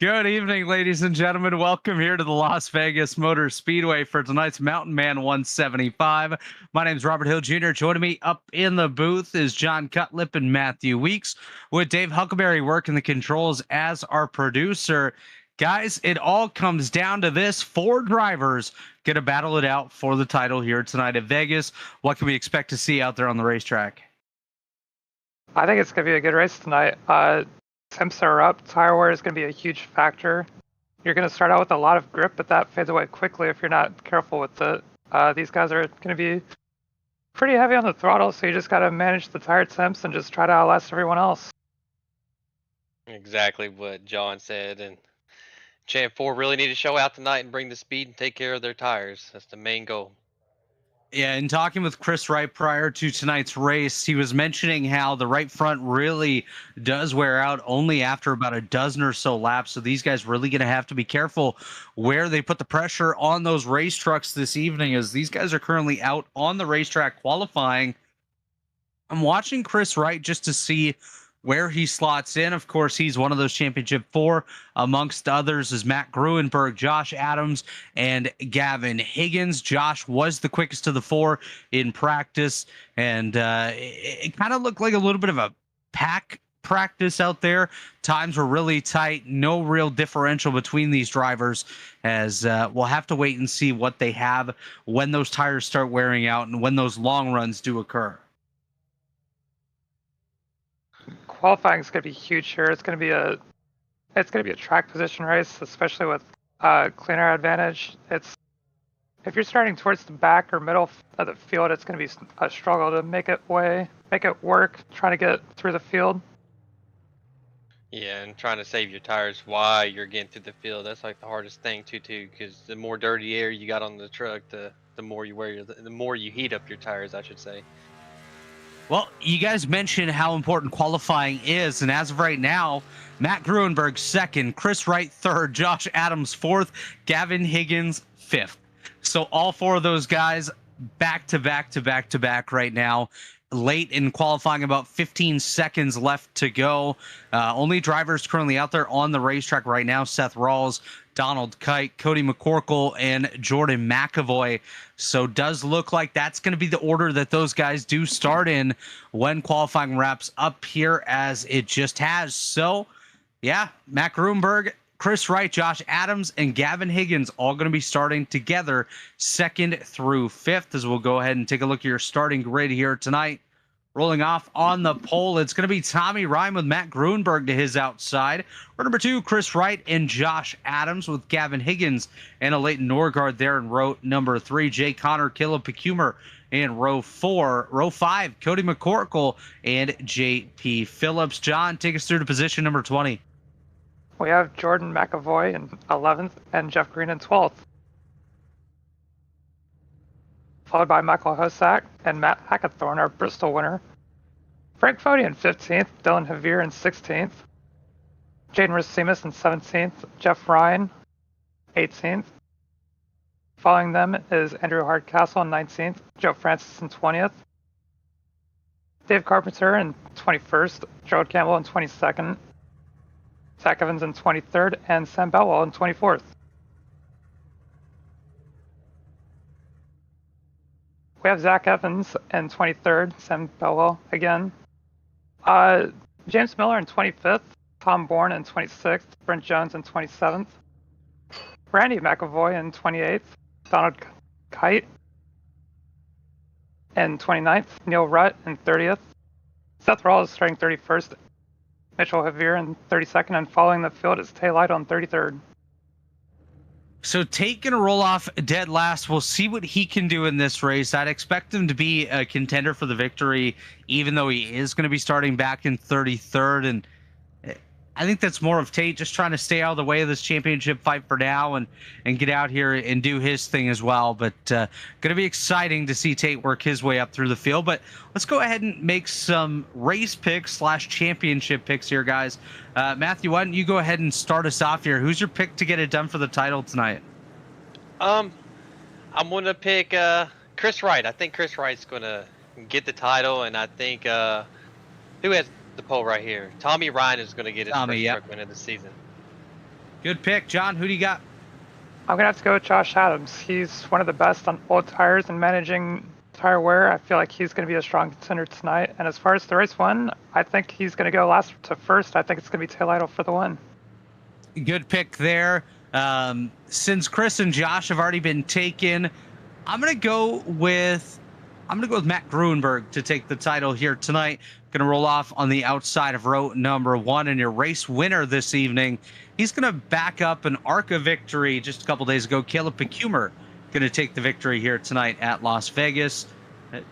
Good evening, ladies and gentlemen. Welcome here to the Las Vegas Motor Speedway for tonight's Mountain Man 175. My name is Robert Hill Jr. Joining me up in the booth is John Cutlip and Matthew Weeks, with Dave Huckleberry working the controls as our producer. Guys, it all comes down to this. Four drivers going to battle it out for the title here tonight at Vegas. What can we expect to see out there on the racetrack? I think it's going to be a good race tonight. Temps are up. Tire wear is going to be a huge factor. You're going to start out with a lot of grip, but that fades away quickly if you're not careful with it. These guys are going to be pretty heavy on the throttle, so you just got to manage the tire temps and just try to outlast everyone else. Exactly what John said, and Champ 4 really need to show out tonight and bring the speed and take care of their tires. That's the main goal. Yeah, in talking with Chris Wright prior to tonight's race, he was mentioning how the right front really does wear out only after about a dozen or so laps. So these guys really going to have to be careful where they put the pressure on those race trucks this evening, as these guys are currently out on the racetrack qualifying. I'm watching Chris Wright just to see where he slots in. Of course, he's one of those championship four. Amongst others is Matt Gruenberg, Josh Adams, and Gavin Higgins. Josh was the quickest of the four in practice, and it kind of looked like a little bit of a pack practice out there. Times were really tight. No real differential between these drivers, as we'll have to wait and see what they have when those tires start wearing out and when those long runs do occur. Qualifying is going to be huge here. It's going to be a track position race, especially with clean air advantage. If you're starting towards the back or middle of the field, it's going to be a struggle to make it work, trying to get through the field. Yeah, and trying to save your tires while you're getting through the field, that's like the hardest thing too, because the more dirty air you got on the truck, the more the more you heat up your tires, I should say. Well, you guys mentioned how important qualifying is, and as of right now, Matt Gruenberg second, Chris Wright third, Josh Adams fourth, Gavin Higgins fifth. So all four of those guys back to back to back to back right now. Late in qualifying, about 15 seconds left to go. Only drivers currently out there on the racetrack right now: Seth Rawls, Donald Kite, Cody McCorkle, and Jordan McAvoy. So does look like that's going to be the order that those guys do start in when qualifying wraps up here, as it just has. So yeah, Matt Gruenberg, Chris Wright, Josh Adams, and Gavin Higgins all going to be starting together second through fifth, as we'll go ahead and take a look at your starting grid here tonight. Rolling off on the pole, it's going to be Tommy Ryan with Matt Gruenberg to his outside. Row number 2, Chris Wright and Josh Adams, with Gavin Higgins and a Leighton Norgard there in row number 3. Jay Connor, Caleb Pecumer in row 4. Row 5, Cody McCorkle and J.P. Phillips. John, take us through to position number 20. We have Jordan McAvoy in 11th and Jeff Green in 12th. Followed by Michael Hosak and Matt Hackathorn, our Bristol winner. Frank Fody in 15th, Dylan Javier in 16th. Jaden Racemius in 17th, Jeff Ryan 18th. Following them is Andrew Hardcastle in 19th, Joe Francis in 20th. Dave Carpenter in 21st, Gerald Campbell in 22nd. Zach Evans in 23rd, and Sam Belwell in 24th. We have Zach Evans in 23rd, Sam Belwell again. James Miller in 25th, Tom Bourne in 26th, Brent Jones in 27th. Randy McAvoy in 28th, Donald Kite in 29th, Neil Rutt in 30th. Seth Rawls starting 31st, Mitchell Javier in 32nd, and following the field is Tay Light on 33rd. So Tate going to roll off dead last. We'll see what he can do in this race. I'd expect him to be a contender for the victory, even though he is going to be starting back in 33rd. And I think that's more of Tate just trying to stay out of the way of this championship fight for now and get out here and do his thing as well. But going to be exciting to see Tate work his way up through the field. But let's go ahead and make some race picks / championship picks here, guys. Matthew, why don't you go ahead and start us off here? Who's your pick to get it done for the title tonight? I'm going to pick Chris Wright. I think Chris Wright's going to get the title, and I think who has the poll right here? Tommy Ryan is going to get his first truck win of the season. Good pick, John. Who do you got? I'm gonna have to go with Josh Adams. He's one of the best on old tires and managing tire wear. I feel like he's gonna be a strong contender tonight. And as far as the race one, I think he's gonna go last to first. I think it's gonna be Tail Idol for the win. Good pick there. Since Chris and Josh have already been taken, I'm gonna go with Matt Gruenberg to take the title here tonight. Gonna roll off on the outside of row number 1, and your race winner this evening. He's gonna back up an ARCA victory just a couple days ago. Caleb Pecumer gonna take the victory here tonight at Las Vegas.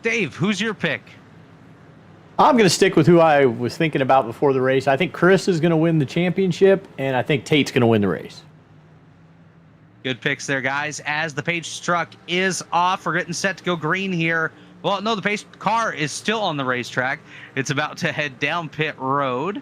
Dave, who's your pick? I'm going to stick with who I was thinking about before the race. I think Chris is going to win the championship, and I think Tate's going to win the race. Good picks there, guys. As the pace truck is off, we're getting set to go green here. Well, no, the pace car is still on the racetrack. It's about to head down pit road.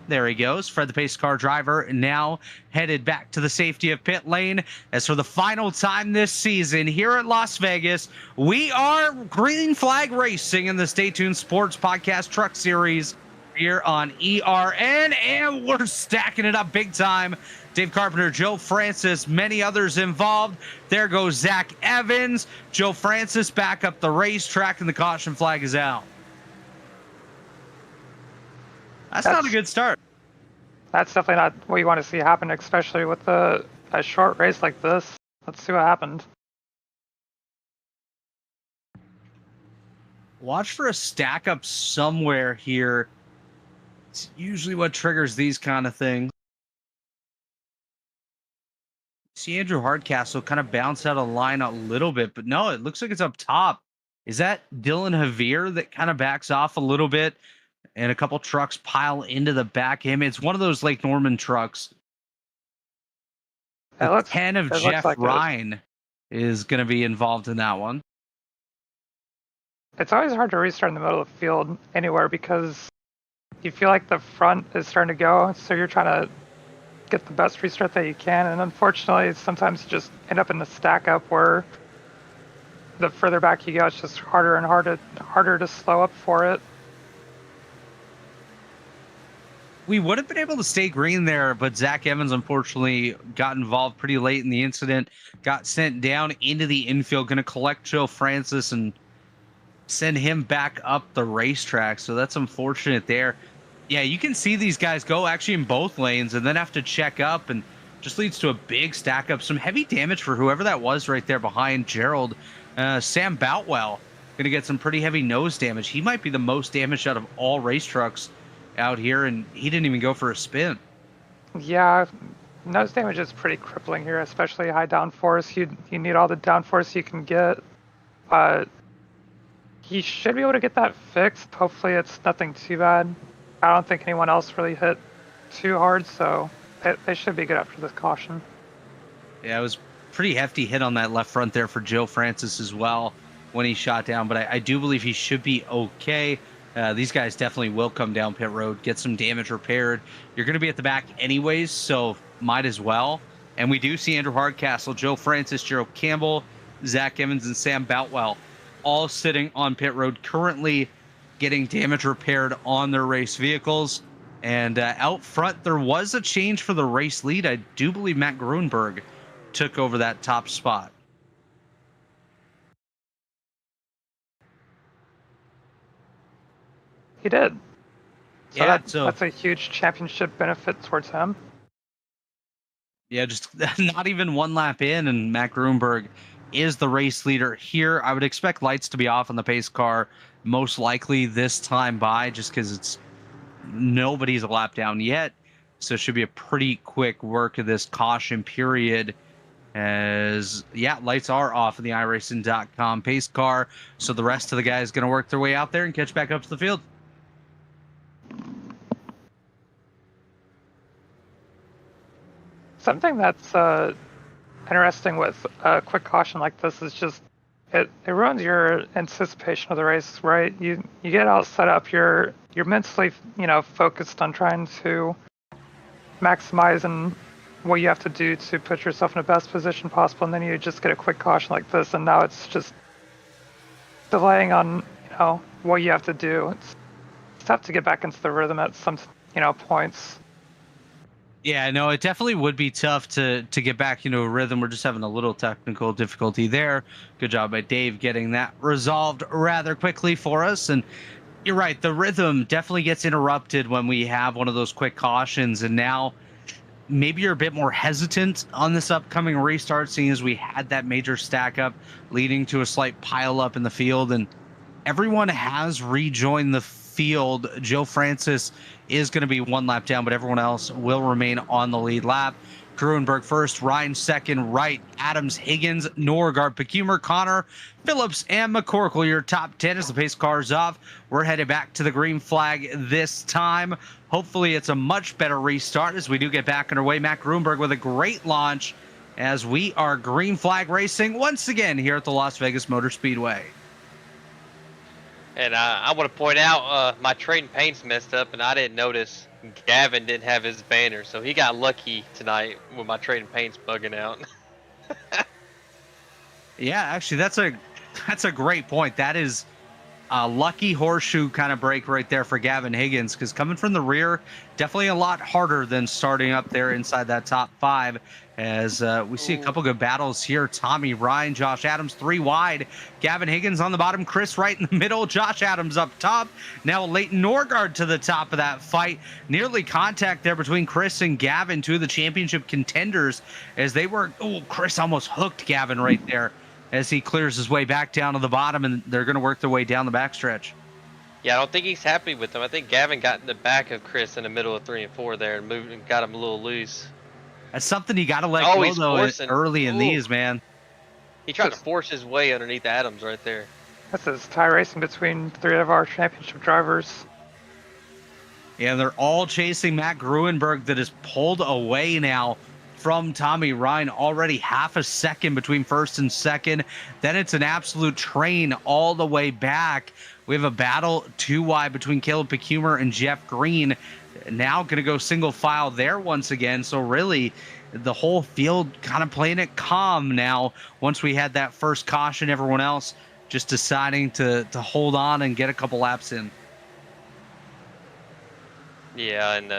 There he goes. Fred, the pace car driver, now headed back to the safety of pit lane. As for the final time this season here at Las Vegas, we are green flag racing in the Stay Tuned Sports Podcast Truck Series here on ERN, and we're stacking it up big time. Dave Carpenter, Joe Francis, many others involved. There goes Zach Evans. Joe Francis back up the racetrack, and the caution flag is out. That's not a good start. That's definitely not what you want to see happen, especially with a short race like this. Let's see what happened. Watch for a stack up somewhere here. It's usually what triggers these kind of things. See Andrew Hardcastle kind of bounce out of line a little bit, but no, it looks like it's up top. Is that Dylan Javier that kind of backs off a little bit? And a couple trucks pile into the back of him. It's one of those Lake Norman trucks. The 10 of Jeff Ryan is going to be involved in that one. It's always hard to restart in the middle of the field anywhere because you feel like the front is starting to go, so you're trying to get the best restart that you can. And unfortunately, sometimes you just end up in the stack up where the further back you go, it's just harder and harder to slow up for it. We would have been able to stay green there, but Zach Evans unfortunately got involved pretty late in the incident, got sent down into the infield, going to collect Joe Francis and send him back up the racetrack. So that's unfortunate there. Yeah, you can see these guys go actually in both lanes and then have to check up, and just leads to a big stack up. Some heavy damage for whoever that was right there behind Gerald. Sam Boutwell going to get some pretty heavy nose damage. He might be the most damaged out of all race trucks out here, and he didn't even go for a spin. Yeah, nose damage is pretty crippling here, especially high downforce. You need all the downforce you can get. He should be able to get that fixed. Hopefully it's nothing too bad. I don't think anyone else really hit too hard, so they should be good after this caution. Yeah, it was pretty hefty hit on that left front there for Joe Francis as well when he shot down, but I do believe he should be okay. These guys definitely will come down pit road, get some damage repaired. You're going to be at the back anyways, so might as well. And we do see Andrew Hardcastle, Joe Francis, Gerald Campbell, Zach Evans, and Sam Boutwell all sitting on pit road, currently getting damage repaired on their race vehicles. And out front, there was a change for the race lead. I do believe Matt Gruenberg took over that top spot. He did. So Yeah, that's a huge championship benefit towards him. Yeah, just not even one lap in, and Matt Gruenberg is the race leader here. I would expect lights to be off on the pace car most likely this time by, just because nobody's a lap down yet. So it should be a pretty quick work of this caution period. As, yeah, lights are off in the iRacing.com pace car. So the rest of the guys going to work their way out there and catch back up to the field. Something that's interesting with a quick caution like this is just it ruins your anticipation of the race, right? You get all set up, you're mentally focused on trying to maximize and what you have to do to put yourself in the best position possible, and then you just get a quick caution like this, and now it's just delaying on what you have to do. It's tough to get back into the rhythm at some points. Yeah, no, it definitely would be tough to get back into a rhythm. We're just having a little technical difficulty there. Good job by Dave getting that resolved rather quickly for us. And you're right, the rhythm definitely gets interrupted when we have one of those quick cautions. And now maybe you're a bit more hesitant on this upcoming restart, seeing as we had that major stack up leading to a slight pile up in the field. And everyone has rejoined the field. Joe Francis is going to be one lap down, but everyone else will remain on the lead lap. Gruenberg first, Ryan second, Wright, Adams, Higgins, Norgard, Pecumer, Connor, Phillips, and McCorkle. Your top 10 as the pace car's off. We're headed back to the green flag this time. Hopefully it's a much better restart as we do get back underway. Matt Gruenberg with a great launch as we are green flag racing once again here at the Las Vegas Motor Speedway. And I want to point out my trading paints messed up, and I didn't notice Gavin didn't have his banner, so he got lucky tonight with my trading paints bugging out. Yeah, actually, that's a great point. That is a lucky horseshoe kind of break right there for Gavin Higgins, because coming from the rear, definitely a lot harder than starting up there inside that top five. As we see a couple good battles here. Tommy Ryan, Josh Adams, 3 wide. Gavin Higgins on the bottom. Chris right in the middle. Josh Adams up top. Now Leighton Norgard to the top of that fight. Nearly contact there between Chris and Gavin, 2 of the championship contenders, as they were. Oh, Chris almost hooked Gavin right there as he clears his way back down to the bottom, and they're going to work their way down the backstretch. Yeah, I don't think he's happy with them. I think Gavin got in the back of Chris in the middle of 3 and 4 there and moved and got him a little loose. That's something you got to let Oh, go, he's though, forcing. early in these, man. He tried to force his way underneath Adams right there. This is tie racing between 3 of our championship drivers. Yeah, they're all chasing Matt Gruenberg, that is pulled away now from Tommy Ryan. Already half a second between first and second. Then it's an absolute train all the way back. We have a battle 2 wide between Caleb Pecumer and Jeff Green. Now going to go single file there once again. So really, the whole field kind of playing it calm now. Once we had that first caution, everyone else just deciding to hold on and get a couple laps in. Yeah, and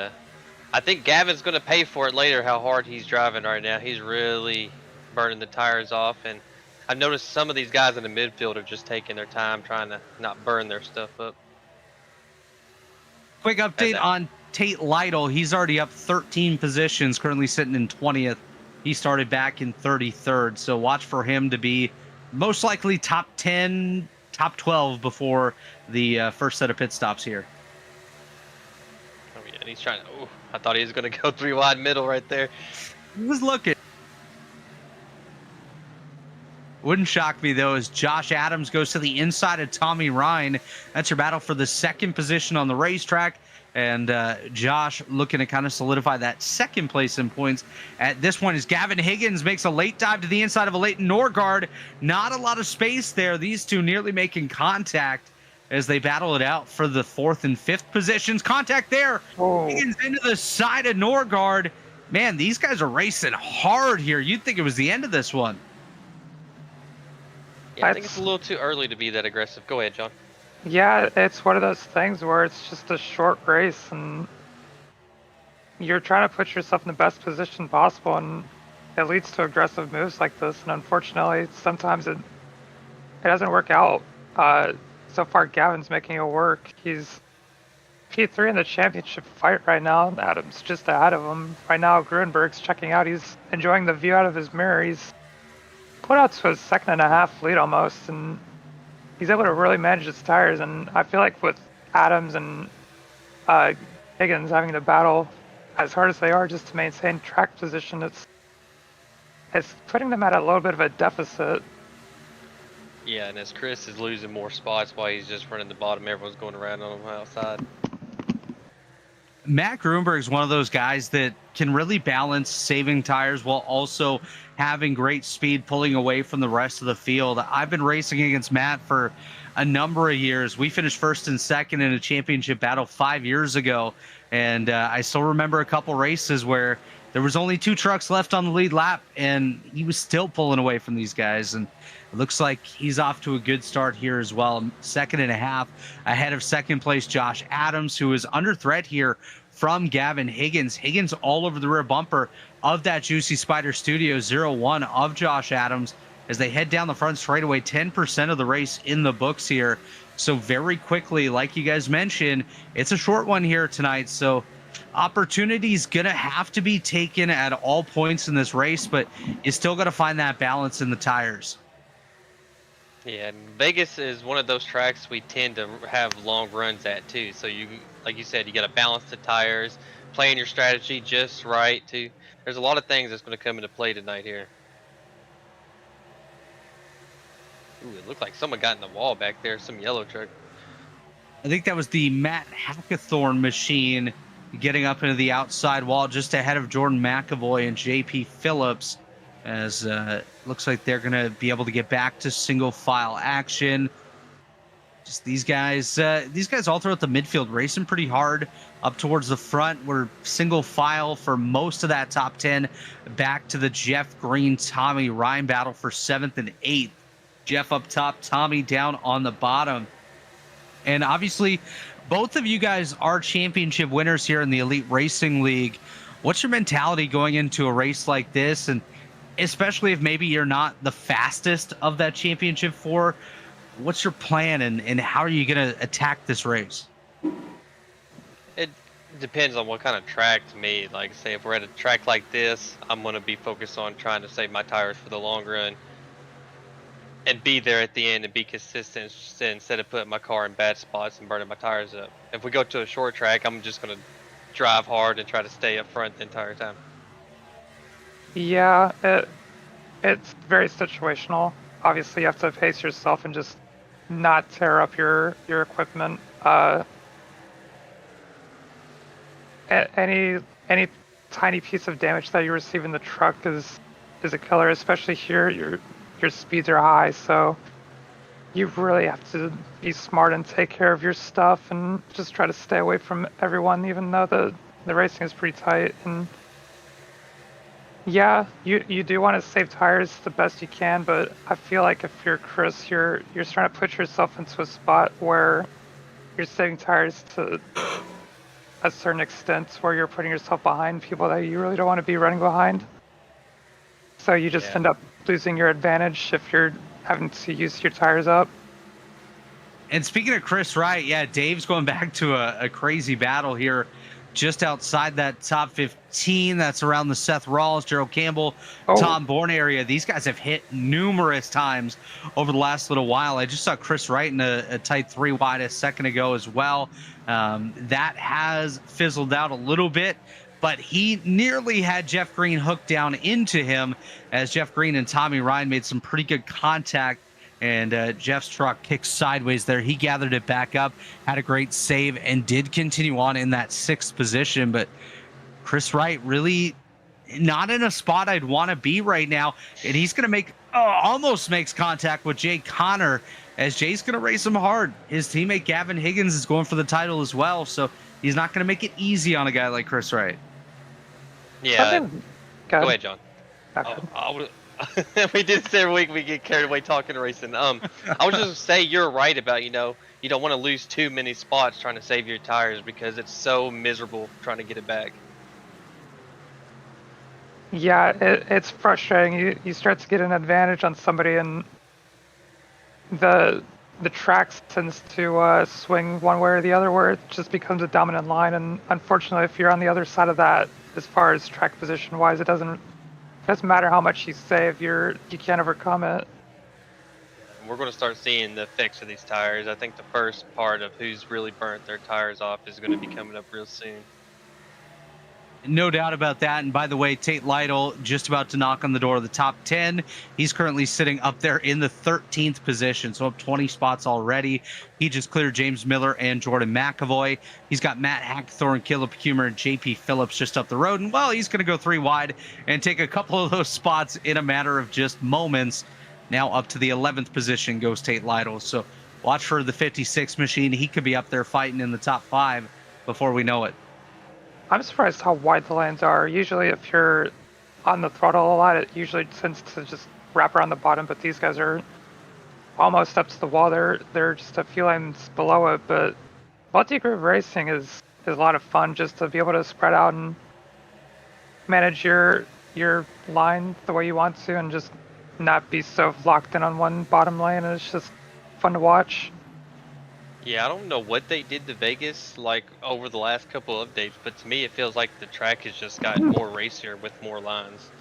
I think Gavin's going to pay for it later, how hard he's driving right now. He's really burning the tires off. And I've noticed some of these guys in the midfield are just taking their time trying to not burn their stuff up. Quick update on Tate Lytle. He's already up 13 positions, currently sitting in 20th. He started back in 33rd, so watch for him to be most likely top 10, top 12 before the first set of pit stops here. Oh yeah, and he's trying to. Oh, I thought he was going to go 3 wide middle right there. He was looking. Wouldn't shock me, though, as Josh Adams goes to the inside of Tommy Ryan. That's your battle for the second position on the racetrack. And Josh looking to kind of solidify that second place in points at this point as Gavin Higgins makes a late dive to the inside of a Leighton Norgard. Not a lot of space there. These two nearly making contact as they battle it out for the 4th and 5th positions. Contact there. Oh. Higgins into the side of Norgard. Man, these guys are racing hard here. You'd think it was the end of this one. Yeah, I think it's a little too early to be that aggressive. Go ahead, John. Yeah, it's one of those things where it's just a short race and you're trying to put yourself in the best position possible, and it leads to aggressive moves like this. And unfortunately, sometimes it doesn't work out. So far, Gavin's making it work. He's P3 in the championship fight right now. Adams just ahead of him. Right now, Gruenberg's checking out. He's enjoying the view out of his mirror. He's put out to a 2.5 lead almost, and he's able to really manage his tires. And I feel like with Adams and Higgins having to battle as hard as they are just to maintain track position, it's putting them at a little bit of a deficit. Yeah, and as Chris is losing more spots while he's just running the bottom, everyone's going around on him outside. Matt Gruenberg is one of those guys that can really balance saving tires while also having great speed, pulling away from the rest of the field. I've been racing against Matt for a number of years. We finished 1st and 2nd in a championship battle 5 years ago, and I still remember a couple races where there was only 2 trucks left on the lead lap, and he was still pulling away from these guys. And it looks like he's off to a good start here as well. 2.5 ahead of second place Josh Adams, who is under threat here from Gavin Higgins. Higgins all over the rear bumper of that Juicy Spider Studio 01 of Josh Adams as they head down the front straightaway. 10% of the race in the books here. So very quickly, like you guys mentioned, it's a short one here tonight. So opportunity's gonna have to be taken at all points in this race, but you still got to find that balance in the tires. Yeah, and Vegas is one of those tracks we tend to have long runs at too. So you, like you said, you got to balance the tires, playing your strategy just right too. There's a lot of things that's going to come into play tonight here. Ooh, it looked like someone got in the wall back there, some yellow truck. I think that was the Matt Hackathorn machine getting up into the outside wall just ahead of Jordan McAvoy and JP Phillips, as looks like they're going to be able to get back to single file action. Just these guys all throughout the midfield racing pretty hard up towards the front. We're single file for most of that top 10 back to the Jeff Green, Tommy Ryan battle for 7th and 8th. Jeff up top, Tommy down on the bottom. And obviously, both of you guys are championship winners here in the Elite Racing League. What's your mentality going into a race like this? And especially if maybe you're not the fastest of that championship four, what's your plan and how are you going to attack this race? It depends on what kind of track to me. Like, say, if we're at a track like this, I'm going to be focused on trying to save my tires for the long run and be there at the end and be consistent instead of putting my car in bad spots and burning my tires up. If we go to a short track, I'm just going to drive hard and try to stay up front the entire time. Yeah, it's very situational. Obviously, you have to pace yourself and just not tear up your equipment. Any tiny piece of damage that you receive in the truck is a killer. Especially here, your speeds are high, so you really have to be smart and take care of your stuff and just try to stay away from everyone, even though the racing is pretty tight. And yeah, you do want to save tires the best you can, but I feel like if you're Chris, you're trying to put yourself into a spot where you're saving tires to a certain extent where you're putting yourself behind people that you really don't want to be running behind. So you just end up losing your advantage if you're having to use your tires up. And speaking of Chris Wright, yeah, Dave's going back to a crazy battle here just outside that top 15. That's around the Seth Rawls, Gerald Campbell, Tom Bourne area. These guys have hit numerous times over the last little while. I just saw Chris Wright in a tight 3 wide a second ago as well. That has fizzled out a little bit, but he nearly had Jeff Green hooked down into him as Jeff Green and Tommy Ryan made some pretty good contact, and Jeff's truck kicked sideways there. He gathered it back up, had a great save, and did continue on in that 6th position. But Chris Wright really not in a spot I'd want to be right now, and he's going to almost makes contact with Jay Connor as Jay's going to race him hard. His teammate Gavin Higgins is going for the title as well, so he's not going to make it easy on a guy like Chris Wright. Yeah. Go ahead, John. Okay. We did this every week. We get carried away talking racing. I was just say you're right about, you don't want to lose too many spots trying to save your tires because it's so miserable trying to get it back. Yeah, it's frustrating. You start to get an advantage on somebody, and the track tends to swing one way or the other, where it just becomes a dominant line. And unfortunately, if you're on the other side of that, as far as track position wise, it doesn't matter how much you save, you can't overcome it. We're going to start seeing the effects of these tires. I think the first part of who's really burnt their tires off is going to be coming up real soon. No doubt about that. And by the way, Tate Lytle just about to knock on the door of the top 10. He's currently sitting up there in the 13th position, so up 20 spots already. He just cleared James Miller and Jordan McAvoy. He's got Matt Hackathorn, Caleb Humer, and JP Phillips just up the road. And, well, he's going to go 3 wide and take a couple of those spots in a matter of just moments. Now up to the 11th position goes Tate Lytle. So watch for the 56 machine. He could be up there fighting in the top 5 before we know it. I'm surprised how wide the lanes are. Usually if you're on the throttle a lot, it usually tends to just wrap around the bottom, but these guys are almost up to the wall. They're just a few lanes below it, but multi-groove racing is is a lot of fun just to be able to spread out and manage your line the way you want to, and just not be so locked in on one bottom lane. And it's just fun to watch. Yeah, I don't know what they did to Vegas like over the last couple of updates, but to me it feels like the track has just gotten more racier with more lines.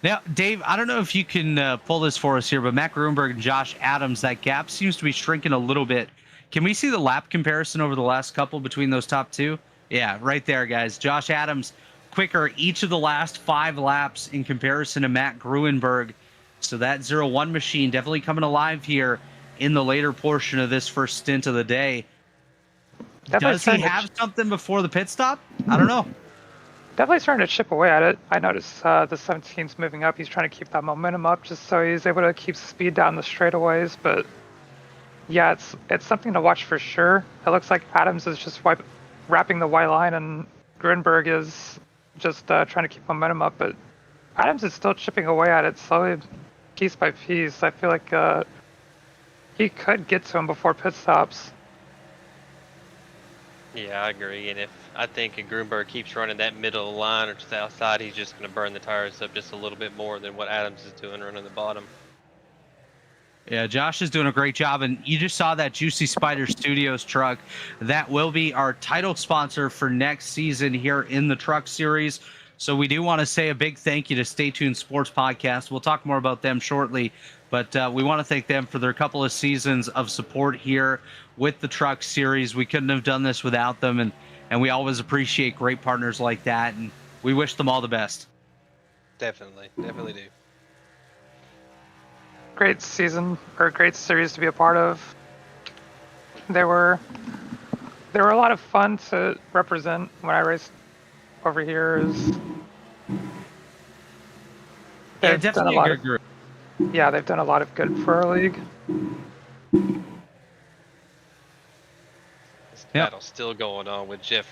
Now, Dave, I don't know if you can pull this for us here, but Matt Grunberg and Josh Adams, that gap seems to be shrinking a little bit. Can we see the lap comparison over the last couple between those top two? Yeah, right there, guys. Josh Adams quicker each of the last 5 laps in comparison to Matt Grunberg. So that 0-1 machine definitely coming alive here in the later portion of this first stint of the day. Definitely Does he have something before the pit stop? I don't know. Definitely starting to chip away at it. I noticed the 17's moving up. He's trying to keep that momentum up just so he's able to keep speed down the straightaways. But yeah, it's something to watch for sure. It looks like Adams is just wrapping the white line, and Grunberg is just trying to keep momentum up. But Adams is still chipping away at it slowly, piece by piece. I feel like he could get to him before pit stops. Yeah, I agree. And I think if Grunberg keeps running that middle of the line or to the outside, he's just going to burn the tires up just a little bit more than what Adams is doing running the bottom. Yeah, Josh is doing a great job, and you just saw that Juicy Spider Studios truck. That will be our title sponsor for next season here in the Truck Series. So we do want to say a big thank you to Stay Tuned Sports Podcast. We'll talk more about them shortly, but we want to thank them for their couple of seasons of support here with the Truck Series. We couldn't have done this without them, and we always appreciate great partners like that, and we wish them all the best. Definitely do. Great season, or great series to be a part of. They were a lot of fun to represent when I raced over here. Yeah, definitely a good group. Yeah, they've done a lot of good for our league. This battle's still going on with Jeff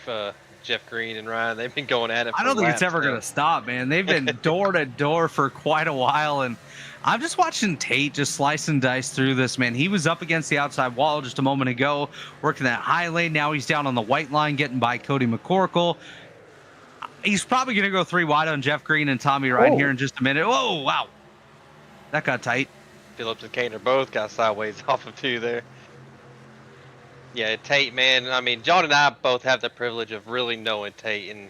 Green and Ryan. They've been going at it for I don't think it's laps ever now. going to stop, man. They've been door to door for quite a while, and I'm just watching Tate just slice and dice through this, man. He was up against the outside wall just a moment ago, working that high lane. Now he's down on the white line, getting by Cody McCorkle. He's probably going to go 3 wide on Jeff Green and Tommy Ryan here in just a minute. Whoa, wow. That got tight. Phillips and Kaner both got sideways off of 2 there. Yeah, Tate, man. I mean, John and I both have the privilege of really knowing Tate, and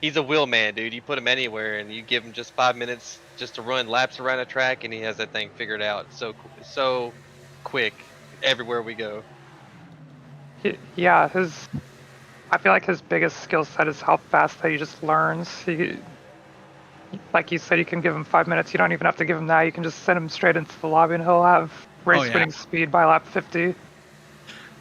he's a wheel man, dude. You put him anywhere, and you give him just 5 minutes just to run laps around a track, and he has that thing figured out so quick everywhere we go. Yeah, I feel like his biggest skill set is how fast that he just learns. Like you said, you can give him 5 minutes. You don't even have to give him that. You can just send him straight into the lobby, and he'll have race-winning speed by lap 50.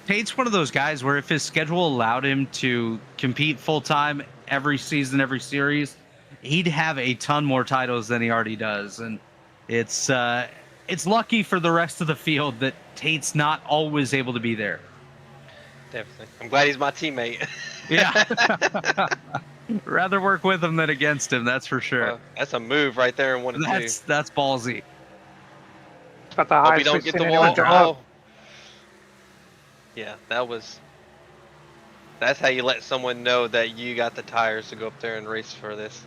Tate's one of those guys where if his schedule allowed him to compete full-time every season, every series, he'd have a ton more titles than he already does. And it's lucky for the rest of the field that Tate's not always able to be there. Definitely. I'm glad he's my teammate. Yeah. Rather work with him than against him, that's for sure. That's a move right there in 1 and 2. That's ballsy. It's about the highest we've seen anyone drop. Yeah, that's how you let someone know that you got the tires to go up there and race for this.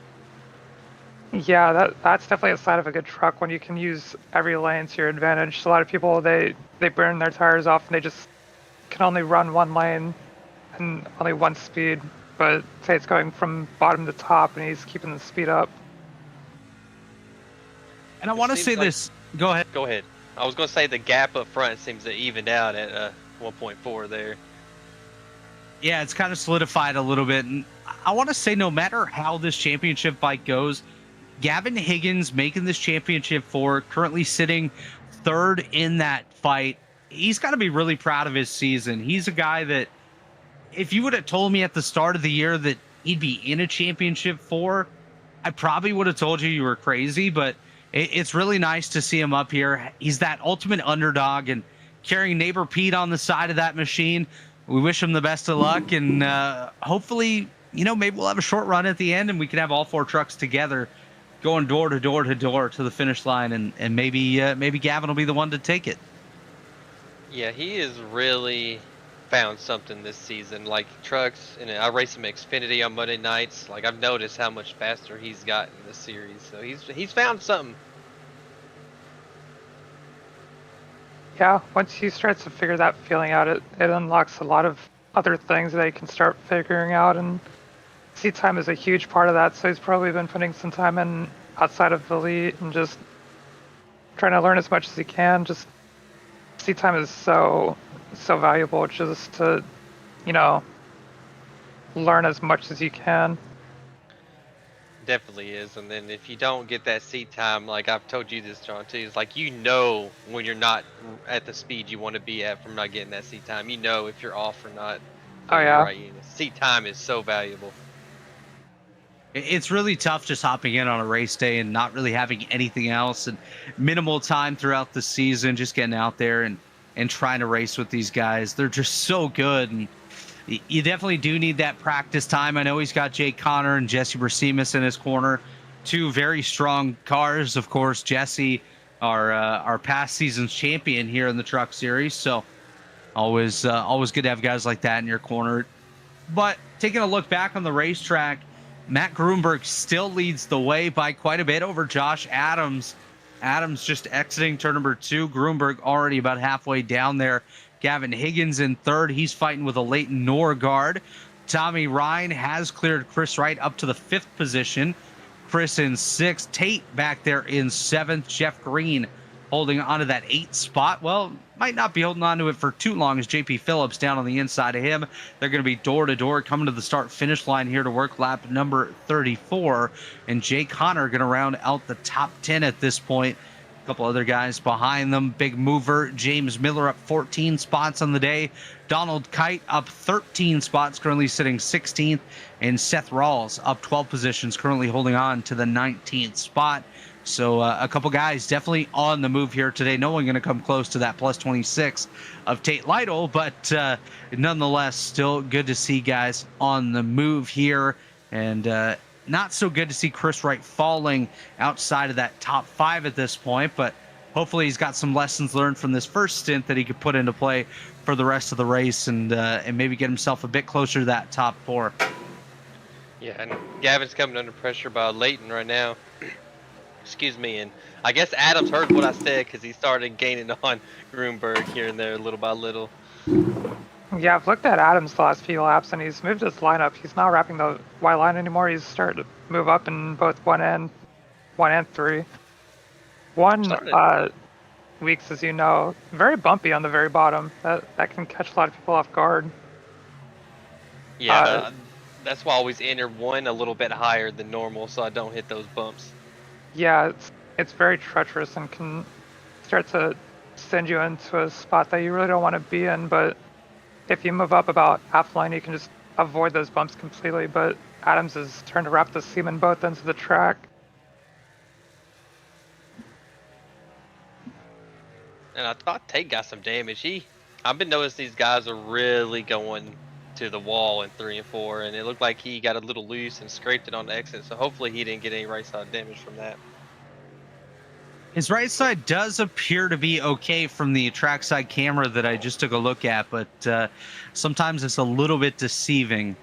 Yeah, that's definitely a sign of a good truck when you can use every lane to your advantage. A lot of people, they burn their tires off and they just can only run one lane and only one speed. But say it's going from bottom to top and he's keeping the speed up. And I want to say this. Go ahead. Go ahead. I was going to say the gap up front seems to even out at 1.4 there. Yeah, it's kind of solidified a little bit. And I want to say no matter how this championship fight goes, Gavin Higgins making this championship for currently sitting 3rd in that fight. He's got to be really proud of his season. He's a guy that if you would have told me at the start of the year that he'd be in a championship for, I probably would have told you were crazy, but it's really nice to see him up here. He's that ultimate underdog and carrying neighbor Pete on the side of that machine. We wish him the best of luck, and hopefully, maybe we'll have a short run at the end and we can have all 4 trucks together going door to door to door to the finish line, and maybe Gavin will be the one to take it. Yeah, he is really found something this season. Like trucks, and I race him Xfinity on Monday nights. Like I've noticed how much faster he's gotten this series. So he's found something. Yeah, once he starts to figure that feeling out, it unlocks a lot of other things that he can start figuring out, and seat time is a huge part of that, so he's probably been putting some time in outside of the lead and just trying to learn as much as he can. Just seat time is so valuable, just to, you know, learn as much as you can. Definitely is. And then if you don't get that seat time, like I've told you this, John, too, it's like you know when you're not at the speed you want to be at from not getting that seat time. You know if you're off or not. Oh yeah. Right. Seat time is so valuable. It's really tough just hopping in on a race day and not really having anything else, and minimal time throughout the season, just getting out there and trying to race with these guys. They're just so good, and you definitely do need that practice time. I know he's got Jake Connor and Jesse Bersemus in his corner, two very strong cars. Of course, Jesse, our past season's champion here in the Truck Series, so always good to have guys like that in your corner. But taking a look back on the racetrack, Matt Grunberg still leads the way by quite a bit over Josh Adams. Adams just exiting turn number 2. Grunberg already about halfway down there. Gavin Higgins in third. He's fighting with a Leighton Norgard. Tommy Ryan has cleared Chris Wright up to the 5th position. Chris in 6th. Tate back there in 7th. Jeff Green holding onto that 8th spot. Well, might not be holding on to it for too long as JP Phillips down on the inside of him. They're going to be door to door coming to the start finish line here to work lap number 34. And Jay Connor going to round out the top 10 at this point. A couple other guys behind them. Big mover James Miller up 14 spots on the day. Donald Kite up 13 spots, currently sitting 16th. And Seth Rawls up 12 positions, currently holding on to the 19th spot. So a couple guys definitely on the move here today. No one going to come close to that plus 26 of Tate Lytle, but nonetheless, still good to see guys on the move here. And not so good to see Chris Wright falling outside of that top 5 at this point, but hopefully he's got some lessons learned from this first stint that he could put into play for the rest of the race, and maybe get himself a bit closer to that top 4. Yeah, and Gavin's coming under pressure by Leighton right now. Excuse me, and I guess Adams heard what I said because he started gaining on Grunberg here and there little by little. Yeah, I've looked at Adams the last few laps, and he's moved his lineup. He's not wrapping the white line anymore. He's starting to move up in both 1 and 3. Weeks, as you know, very bumpy on the very bottom. That can catch a lot of people off guard. Yeah, that's why I always enter 1 a little bit higher than normal so I don't hit those bumps. Yeah, it's very treacherous and can start to send you into a spot that you really don't want to be in, but if you move up about half line, you can just avoid those bumps completely. But Adams is trying to wrap the seam in both ends of the track. And I thought Tate got some damage. I've been noticing these guys are really going to the wall in 3 and 4, and it looked like he got a little loose and scraped it on the exit, so hopefully he didn't get any right side damage from that. His right side does appear to be okay from the trackside camera that I just took a look at, but sometimes it's a little bit deceiving.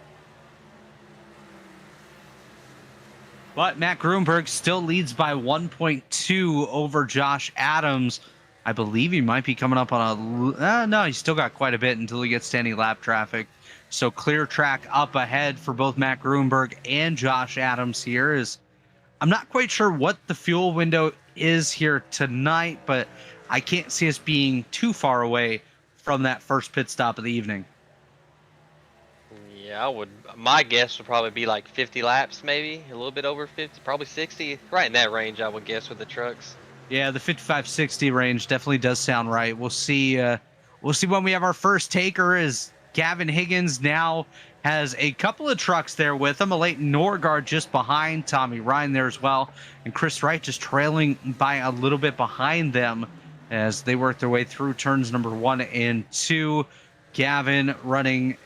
But Matt Grunberg still leads by 1.2 over Josh Adams. I believe he might be coming up on a... no, he's still got quite a bit until he gets to any lap traffic. So clear track up ahead for both Matt Grunberg and Josh Adams here. I'm not quite sure what the fuel window is here tonight, but I can't see us being too far away from that first pit stop of the evening. Yeah, my guess would probably be like 50 laps, maybe a little bit over 50, probably 60, right in that range, I would guess, with the trucks. Yeah, the 55-60 range definitely does sound right. We'll see when we have our first taker, as Gavin Higgins now has a couple of trucks there with him. A Leighton Norgard just behind, Tommy Ryan there as well, and Chris Wright just trailing by a little bit behind them as they work their way through turns number 1 and 2. Gavin running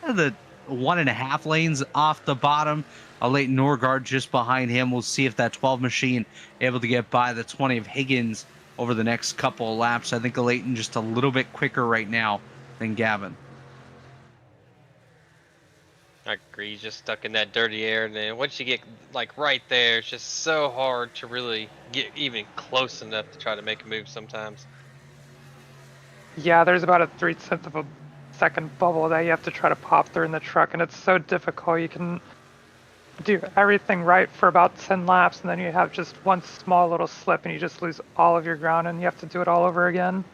the 1.5 lanes off the bottom. A Leighton Norgard just behind him. We'll see if that 12 machine able to get by the 20 of Higgins over the next couple of laps. I think a Leighton just a little bit quicker right now than Gavin. I agree. He's just stuck in that dirty air, and then once you get like right there, it's just so hard to really get even close enough to try to make a move sometimes. Yeah, there's about a 3/10 of a second bubble that you have to try to pop through in the truck, and it's so difficult. You can do everything right for about 10 laps, and then you have just one small little slip, and you just lose all of your ground, and you have to do it all over again.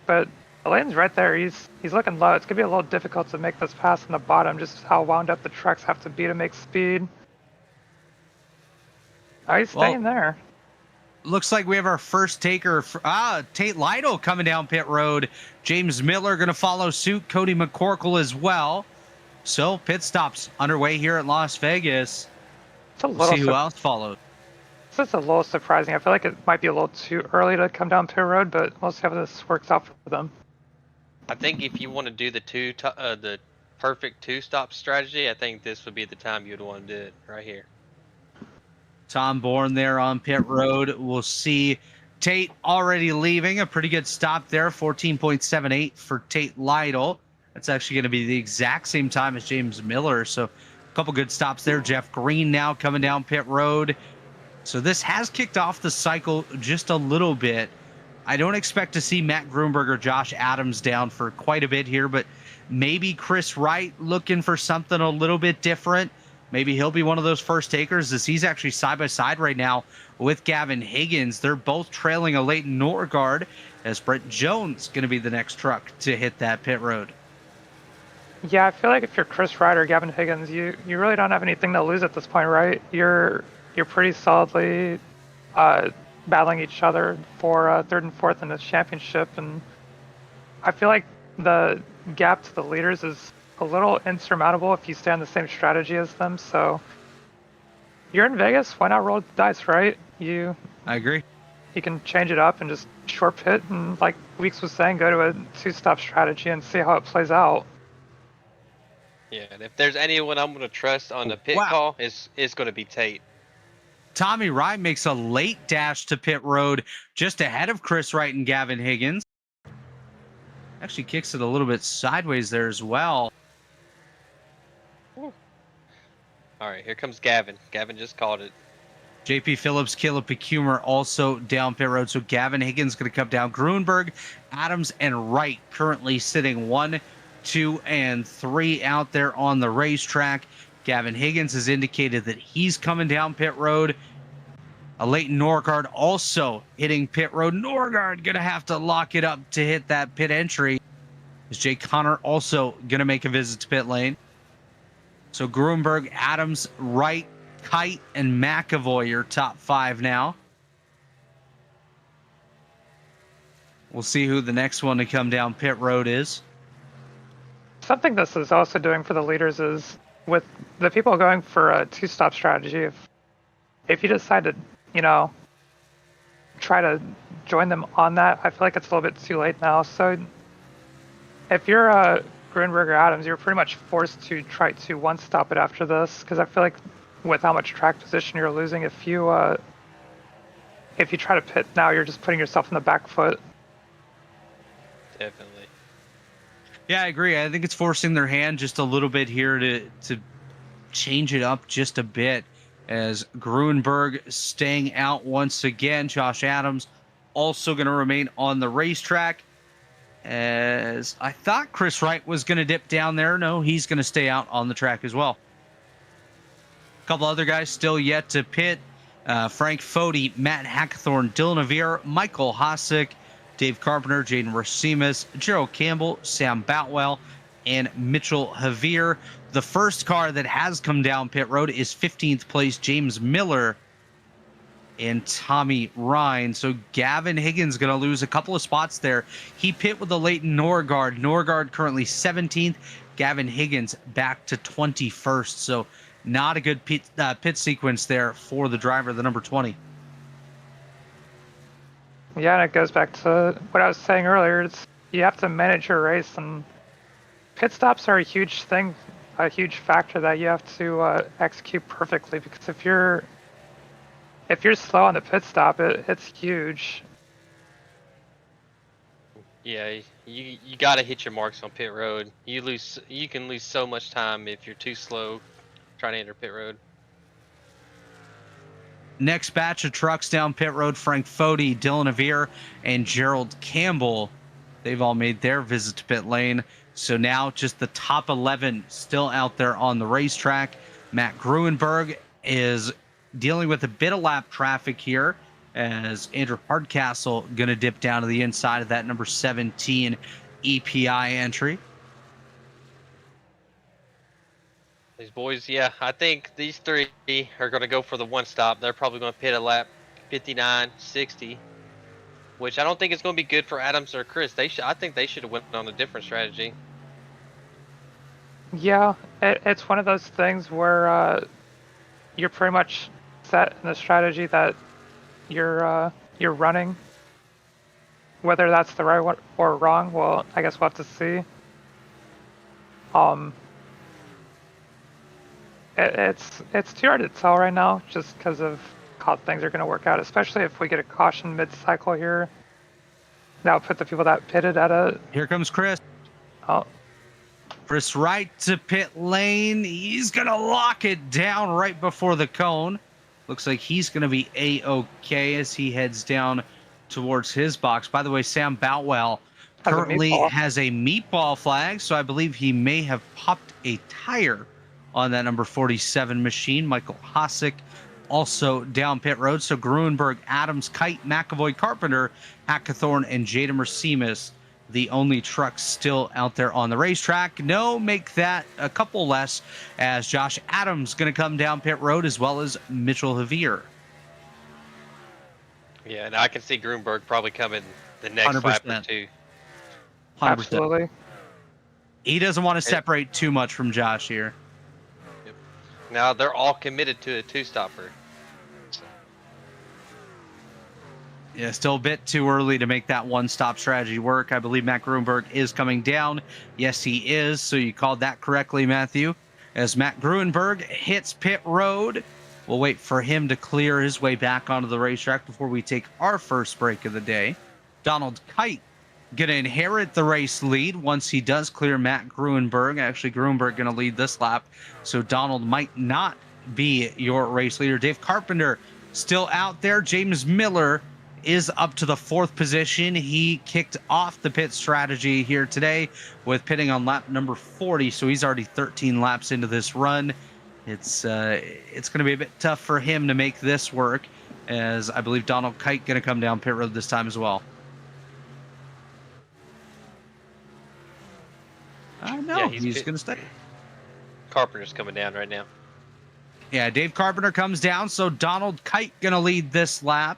But Elaine's right there. He's looking low. It's gonna be a little difficult to make this pass in the bottom, just how wound up the trucks have to be to make speed. Oh, he's staying there. Looks like we have our first taker. Tate Lytle coming down pit road. James Miller going to follow suit. Cody McCorkle as well. So pit stops underway here at Las Vegas. We'll see who else follows. This is a little surprising. I feel like it might be a little too early to come down pit road, but we'll see how this works out for them. I think if you want to do the perfect two-stop strategy, I think this would be the time you'd want to do it right here. Tom Bourne there on pit road. We'll see Tate already leaving. A pretty good stop there. 14.78 for Tate Lytle. That's actually going to be the exact same time as James Miller. So a couple good stops there. Jeff Green now coming down pit road. So this has kicked off the cycle just a little bit. I don't expect to see Matt Grunberg or Josh Adams down for quite a bit here, but maybe Chris Wright looking for something a little bit different. Maybe he'll be one of those first takers, as he's actually side by side right now with Gavin Higgins. They're both trailing a Leighton Norgard, as Brett Jones going to be the next truck to hit that pit road. Yeah, I feel like if you're Chris Wright or Gavin Higgins, you really don't have anything to lose at this point, right? You're pretty solidly battling each other for third and fourth in the championship, and I feel like the gap to the leaders is a little insurmountable if you stay on the same strategy as them. So you're in Vegas, why not roll the dice, right? I agree. You can change it up and just short pit, and like Weeks was saying, go to a two-stop strategy and see how it plays out. Yeah, and if there's anyone I'm going to trust on the pit call, it's going to be Tate. Tommy Wright makes a late dash to pit road just ahead of Chris Wright and Gavin Higgins. Actually kicks it a little bit sideways there as well. All right, here comes Gavin. Gavin just called it. JP Phillips, Caleb Pecumer also down pit road. So Gavin Higgins going to come down. Grunberg, Adams, and Wright currently sitting 1, 2, and 3 out there on the racetrack. Gavin Higgins has indicated that he's coming down pit road. A Leighton Norgard also hitting pit road. Norgard going to have to lock it up to hit that pit entry. Is Jay Connor also going to make a visit to pit lane? So Grunberg, Adams, Wright, Kite, and McAvoy are top 5 now. We'll see who the next one to come down pit road is. Something this is also doing for the leaders is with the people going for a two-stop strategy, if you decide to, try to join them on that, I feel like it's a little bit too late now. So if you're Grunberg or Adams, you're pretty much forced to try to one-stop it after this, because I feel like with how much track position you're losing, if you try to pit now, you're just putting yourself in the back foot. Definitely. Yeah, I agree. I think it's forcing their hand just a little bit here to change it up just a bit, as Grunberg staying out once again. Josh Adams also going to remain on the racetrack, as I thought Chris Wright was going to dip down there. No, he's going to stay out on the track as well. A couple other guys still yet to pit. Frank Fode, Matt Hackathorn, Dylan Avier, Michael Hosick, Dave Carpenter, Jaden Racines, Gerald Campbell, Sam Boutwell, and Mitchell Javier. The first car that has come down pit road is 15th place James Miller and Tommy Ryan. So Gavin Higgins going to lose a couple of spots there. He pit with the Leighton Norgard. Norgard currently 17th. Gavin Higgins back to 21st. So not a good pit sequence there for the driver, the number 20. Yeah, and it goes back to what I was saying earlier. You have to manage your race, and pit stops are a huge thing, a huge factor that you have to execute perfectly. Because if you're slow on the pit stop, it's huge. Yeah, you got to hit your marks on pit road. You can lose so much time if you're too slow trying to enter pit road. Next batch of trucks down pit road: Frank Fody, Dylan Avere, and Gerald Campbell. They've all made their visit to pit lane. So now just the top 11 still out there on the racetrack. Matt Gruenberg is dealing with a bit of lap traffic here, as Andrew Hardcastle going to dip down to the inside of that number 17 EPI entry. These boys, yeah, I think these three are going to go for the one stop. They're probably going to pit a lap 59, 60, which I don't think is going to be good for Adams or Chris. I think they should have went on a different strategy. Yeah, it's one of those things where you're pretty much set in the strategy that you're running. Whether that's the right one or wrong, well, I guess we'll have to see. It's too hard to tell right now, just because of how things are going to work out. Especially if we get a caution mid-cycle here, that'll put the people that pitted at a. Here comes Chris. Oh. Chris Wright to pit lane. He's going to lock it down right before the cone. Looks like he's going to be A-OK as he heads down towards his box. By the way, Sam Boutwell currently has a meatball flag, so I believe he may have popped a tire on that number 47 machine. Michael Hosick also down pit road. So Gruenberg, Adams, Kite, McAvoy, Carpenter, Hackathorn, and Jada Mercedes, the only trucks still out there on the racetrack. No, make that a couple less, as Josh Adams going to come down pit road, as well as Mitchell Javier. Yeah, and I can see Gruenberg probably coming the next 100%. lap or two. 100%. Absolutely. He doesn't want to separate too much from Josh here. Yep. Now they're all committed to a two-stopper. Yeah, still a bit too early to make that one-stop strategy work. I believe Matt Gruenberg is coming down. Yes, he is. So you called that correctly, Matthew. As Matt Gruenberg hits pit road, we'll wait for him to clear his way back onto the racetrack before we take our first break of the day. Donald Kite going to inherit the race lead once he does clear Matt Gruenberg. Actually, Gruenberg going to lead this lap, so Donald might not be your race leader. Dave Carpenter still out there. James Miller is up to the 4th position. He kicked off the pit strategy here today with pitting on lap number 40, so he's already 13 laps into this run. It's going to be a bit tough for him to make this work, as I believe Donald Kite going to come down pit road this time as well. No, Yeah, he's going to stay. Carpenter's coming down right now. Yeah, Dave Carpenter comes down, so Donald Kite going to lead this lap.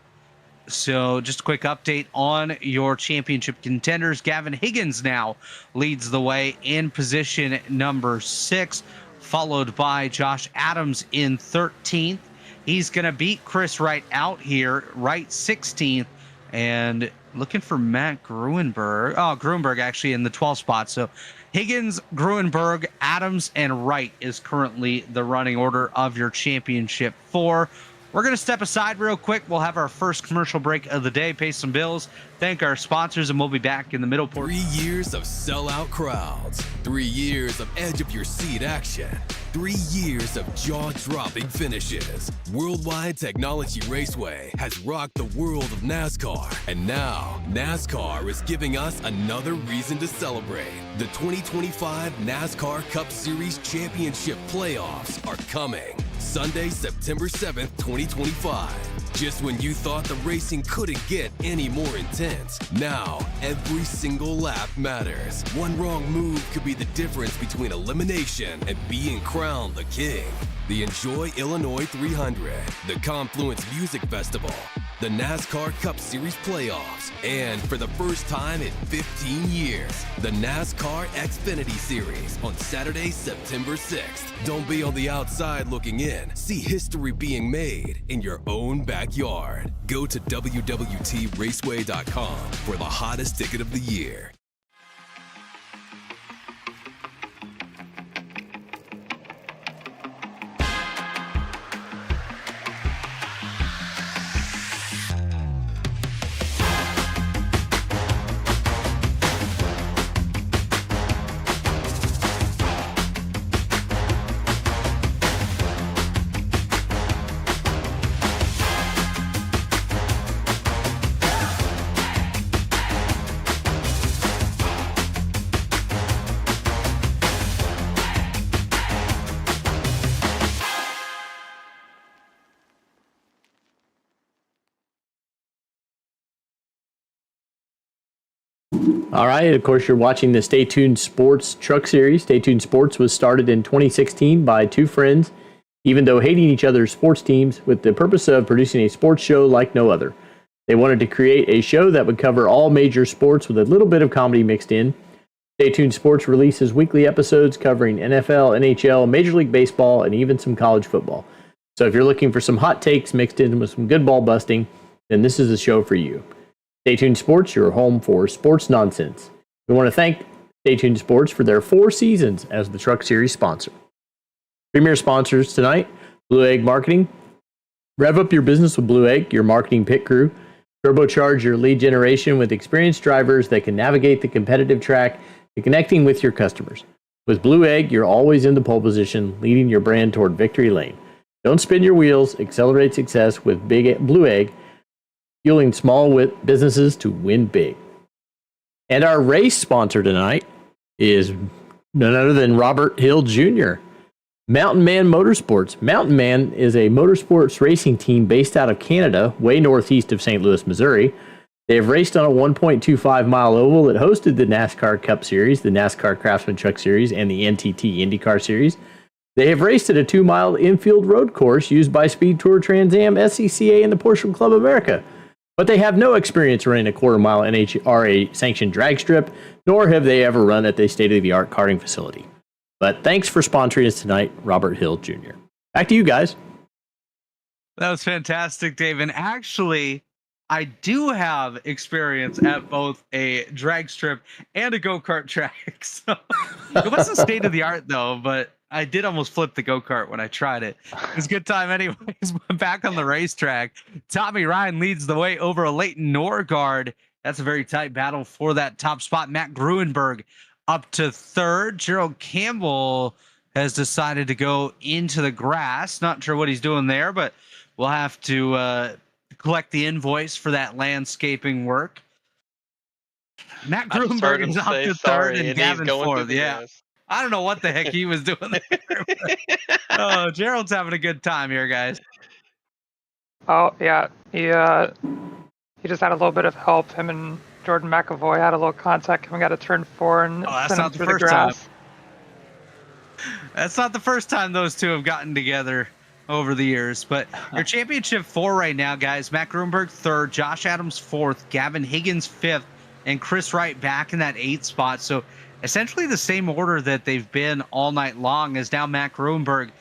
So just a quick update on your championship contenders. Gavin Higgins now leads the way in position number 6, followed by Josh Adams in 13th. He's going to beat Chris Wright out here, Wright 16th, and looking for Matt Gruenberg. Oh, Gruenberg actually in the 12th spot. So Higgins, Gruenberg, Adams, and Wright is currently the running order of your championship 4. We're going to step aside real quick. We'll have our first commercial break of the day, pay some bills, thank our sponsors, and we'll be back in the middle portion. 3 years of sellout crowds, 3 years of edge of your seat action, 3 years of jaw-dropping finishes. Worldwide Technology Raceway has rocked the world of NASCAR, and now NASCAR is giving us another reason to celebrate. The 2025 NASCAR Cup Series Championship playoffs are coming. Sunday, September 7th, 2025. Just when you thought the racing couldn't get any more intense, now every single lap matters. One wrong move could be the difference between elimination and being crowned the king. The Enjoy Illinois 300, the Confluence Music Festival, the NASCAR Cup Series playoffs, and for the first time in 15 years, the NASCAR Xfinity Series on Saturday, September 6th. Don't be on the outside looking in. See history being made in your own backyard. Go to www.raceway.com for the hottest ticket of the year. All right. Of course, you're watching the Stay Tuned Sports Truck Series. Stay Tuned Sports was started in 2016 by two friends, even though hating each other's sports teams, with the purpose of producing a sports show like no other. They wanted to create a show that would cover all major sports with a little bit of comedy mixed in. Stay Tuned Sports releases weekly episodes covering NFL, NHL, Major League Baseball, and even some college football. So if you're looking for some hot takes mixed in with some good ball busting, then this is the show for you. Stay Tuned Sports, your home for sports nonsense. We want to thank Stay Tuned Sports for their 4 seasons as the Truck Series sponsor. Premier sponsors tonight, Blue Egg Marketing. Rev up your business with Blue Egg, your marketing pit crew. Turbocharge your lead generation with experienced drivers that can navigate the competitive track and connecting with your customers. With Blue Egg, you're always in the pole position, leading your brand toward victory lane. Don't spin your wheels, accelerate success with Blue Egg, fueling small businesses to win big. And our race sponsor tonight is none other than Robert Hill Jr., Mountain Man Motorsports. Mountain Man is a motorsports racing team based out of Canada, way northeast of St. Louis, Missouri. They have raced on a 1.25-mile oval that hosted the NASCAR Cup Series, the NASCAR Craftsman Truck Series, and the NTT IndyCar Series. They have raced at a 2-mile infield road course used by Speed Tour, Trans Am, SCCA, and the Porsche Club America. But they have no experience running a quarter-mile NHRA-sanctioned drag strip, nor have they ever run at the state-of-the-art karting facility. But thanks for sponsoring us tonight, Robert Hill Jr. Back to you guys. That was fantastic, Dave. And actually, I do have experience at both a drag strip and a go-kart track. So it wasn't state of the art though, but I did almost flip the go-kart when I tried it. It was a good time anyways. Back on the racetrack, Tommy Ryan leads the way over a Leighton Norgard. That's a very tight battle for that top spot. Matt Gruenberg up to third. Gerald Campbell has decided to go into the grass. Not sure what he's doing there, but we'll have to collect the invoice for that landscaping work. Matt Gruenberg is up to third and Gavin fourth. Yeah. I don't know what the heck he was doing there. Oh, Gerald's having a good time here, guys. Oh, yeah. He just had a little bit of help. Him and Jordan McAvoy had a little contact coming out of turn 4 and sent him through the grass. That's not the first time those two have gotten together over the years. But your championship 4 right now, guys. Matt Gruenberg 3rd, Josh Adams 4th, Gavin Higgins 5th, and Chris Wright back in that 8th spot. So essentially the same order that they've been all night long, as now Matt Gruenberg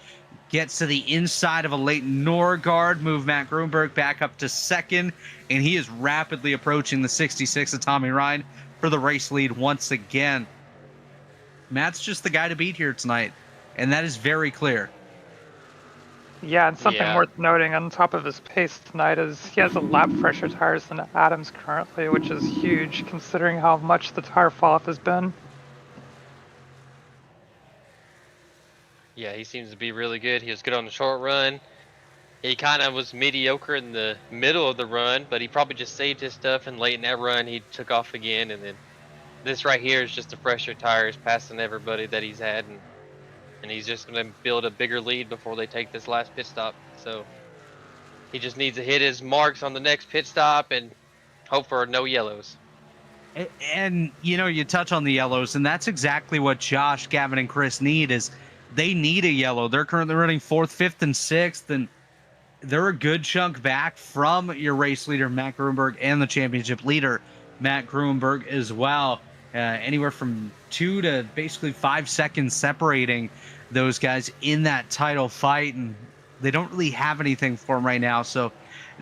gets to the inside of a Leighton Norgard, move Matt Gruenberg back up to 2nd, and he is rapidly approaching the 66 of Tommy Ryan for the race lead once again. Matt's just the guy to beat here tonight, and that is very clear. Yeah, and something worth noting on top of his pace tonight is he has a lap fresher tires than Adams currently, which is huge considering how much the tire fall-off has been. Yeah, he seems to be really good. He was good on the short run. He kind of was mediocre in the middle of the run, but he probably just saved his stuff, and late in that run he took off again. And then this right here is just the fresher tires passing everybody that he's had, and he's just going to build a bigger lead before they take this last pit stop. So he just needs to hit his marks on the next pit stop and hope for no yellows. And you know, you touch on the yellows, and that's exactly what Josh, Gavin, and Chris need. Is they need a yellow. They're currently running 4th, 5th, and 6th, and they're a good chunk back from your race leader, Matt Gruenberg, and the championship leader, Matt Gruenberg, as well. Anywhere from 2 to basically 5 seconds separating those guys in that title fight, and they don't really have anything for them right now, so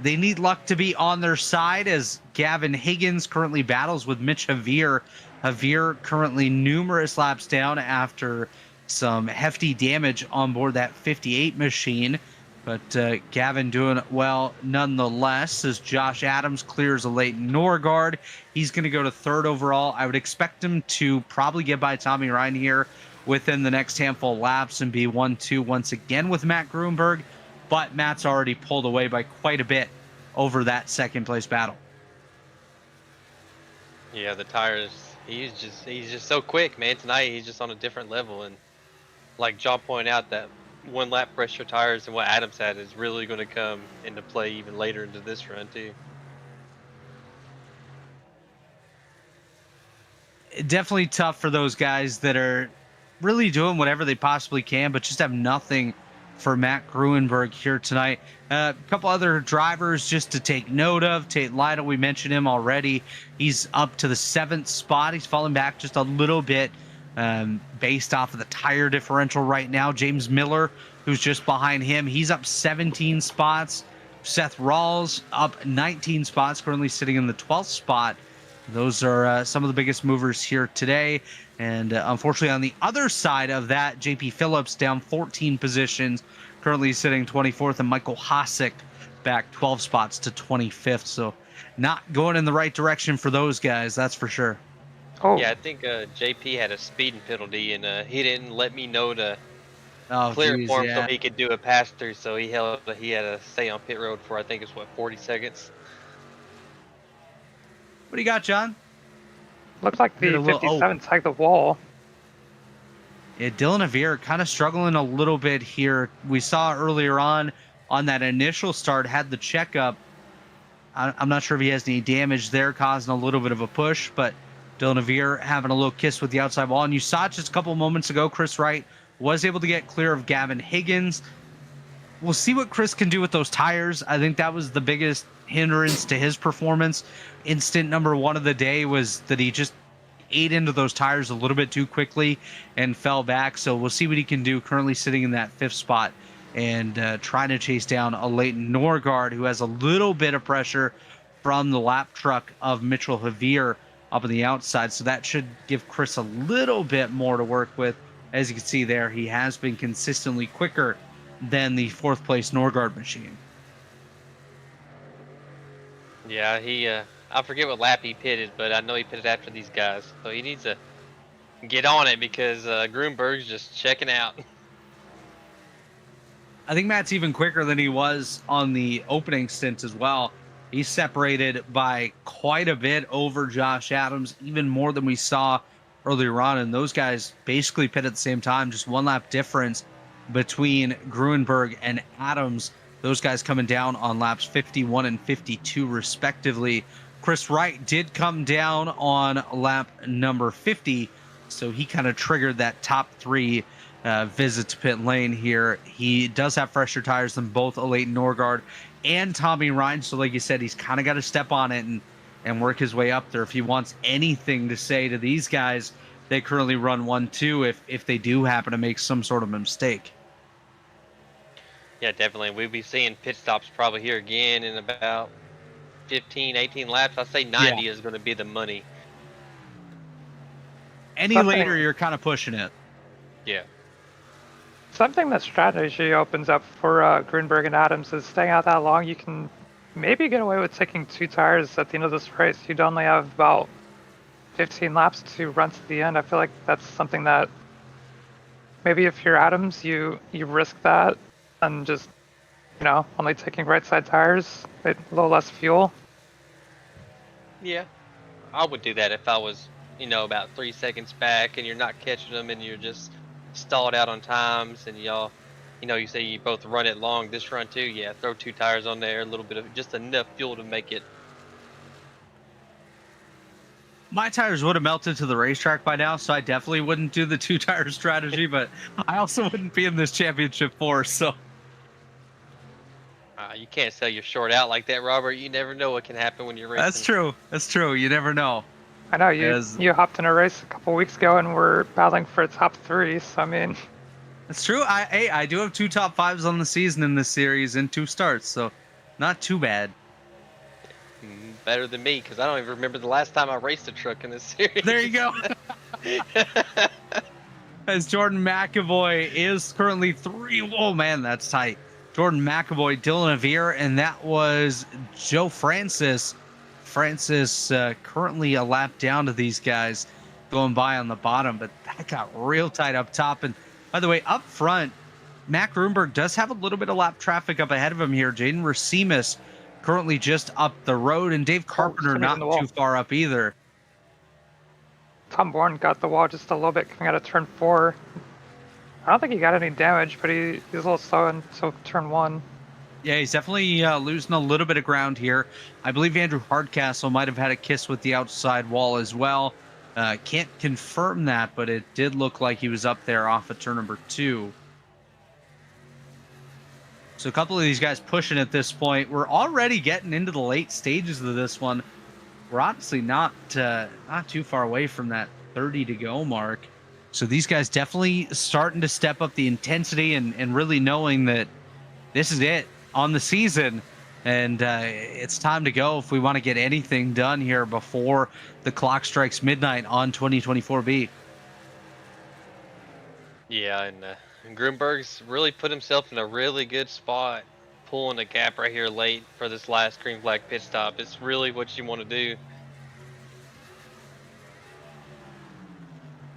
they need luck to be on their side, as Gavin Higgins currently battles with Mitch Javier. Javier currently numerous laps down after some hefty damage on board that 58 machine, but Gavin doing well nonetheless, as Josh Adams clears a Leighton Norgard. He's going to go to 3rd overall. I would expect him to probably get by Tommy Ryan here within the next handful of laps and be 1-2 once again with Matt Gruenberg, but Matt's already pulled away by quite a bit over that 2nd place battle. Yeah, the tires, he's just so quick, man. Tonight he's just on a different level, and like John pointed out, that 1 lap pressure tires and what Adams had is really going to come into play even later into this run too. definitely tough for those guys that are really doing whatever they possibly can, but just have nothing for Matt Gruenberg here tonight. A couple other drivers just to take note of. Tate Lytle, we mentioned him already. He's up to the 7th spot. He's falling back just a little bit based off of the tire differential right now. James Miller, who's just behind him, he's up 17 spots. Seth Rawls up 19 spots, currently sitting in the 12th spot. Those are some of the biggest movers here today. And unfortunately, on the other side of that, JP Phillips down 14 positions, currently sitting 24th, and Michael Hosick back 12 spots to 25th. So not going in the right direction for those guys, that's for sure. Oh, Yeah, I think JP had a speeding penalty, and he didn't let me know to Oh, clear geez, for him yeah. so he could do a pass through. So he had to stay on pit road for, I think it's 40 seconds. What do you got, John? looks like the 57 tagged the wall. Yeah, Dylan Avier kind of struggling a little bit here. We saw earlier on that initial start, had the checkup. I'm not sure if he has any damage there, causing a little bit of a push, but Dylan Avier having a little kiss with the outside wall. And you saw it just a couple moments ago, Chris Wright was able to get clear of Gavin Higgins. We'll see what Chris can do with those tires. I think that was the biggest hindrance to his performance. Instant number 1 of the day was that he just ate into those tires a little bit too quickly and fell back. So we'll see what he can do, currently sitting in that 5th spot and trying to chase down a Leighton Norgard, who has a little bit of pressure from the lap truck of Mitchell Javier up on the outside. So that should give Chris a little bit more to work with. As you can see there, he has been consistently quicker than the 4th place Norgard machine. Yeah, I forget what lap he pitted, but I know he pitted after these guys. So he needs to get on it because Gruenberg's just checking out. I think Matt's even quicker than he was on the opening stint as well. He's separated by quite a bit over Josh Adams, even more than we saw earlier on. And those guys basically pit at the same time, just 1 lap difference between Gruenberg and Adams. Those guys coming down on laps 51 and 52 respectively. Chris Wright did come down on lap number 50, so he kind of triggered that top 3 visit to pit lane here. He does have fresher tires than both Leighton Norgard and Tommy Ryan, so like you said, he's kind of got to step on it and work his way up there if he wants anything to say to these guys. They currently run 1-2 if they do happen to make some sort of mistake. Yeah, definitely. We'll be seeing pit stops probably here again in about 15, 18 laps. I say 90 is going to be the money. Any later, you're kind of pushing it. Yeah. Something that strategy opens up for Gruenberg and Adams is staying out that long. You can maybe get away with taking 2 tires at the end of this race. You'd only have about 15 laps to run to the end. I feel like that's something that maybe if you're Adams, you risk that and just, only taking right side tires, a little less fuel. Yeah, I would do that if I was, about 3 seconds back and you're not catching them and you're just stalled out on times and y'all, you say you both run it long this run too. Yeah, throw 2 tires on there, a little bit of just enough fuel to make it. My tires would have melted to the racetrack by now, so I definitely wouldn't do the 2 tire strategy, but I also wouldn't be in this championship force, so. You can't sell your short out like that, Robert. You never know what can happen when you're racing. That's true. You never know. I know you hopped in a race a couple weeks ago and we're battling for a top 3. So I mean, that's true. I do have 2 top 5s on the season in this series and 2 starts, so not too bad. Better than me because I don't even remember the last time I raced a truck in this series. There you go. As Jordan McAvoy is currently 3. Oh man, that's tight. Jordan McAvoy, Dylan Avier, and that was Joe Francis. Francis currently a lap down to these guys going by on the bottom, but that got real tight up top. And by the way, up front, Matt Gruenberg does have a little bit of lap traffic up ahead of him here. Jaden Racimus currently just up the road, and Dave Carpenter not too far up either. Tom Bourne got the wall just a little bit coming out of turn 4. I don't think he got any damage, but he's a little slow until turn 1. Yeah, he's definitely losing a little bit of ground here. I believe Andrew Hardcastle might have had a kiss with the outside wall as well. Can't confirm that, but it did look like he was up there off of turn number 2. So a couple of these guys pushing at this point. We're already getting into the late stages of this one. We're honestly not too far away from that 30 to go mark. So these guys definitely starting to step up the intensity and really knowing that this is it on the season. And it's time to go if we want to get anything done here before the clock strikes midnight on 2024B. Yeah, and Grunberg's really put himself in a really good spot, pulling a gap right here late for this last green flag pit stop. It's really what you want to do.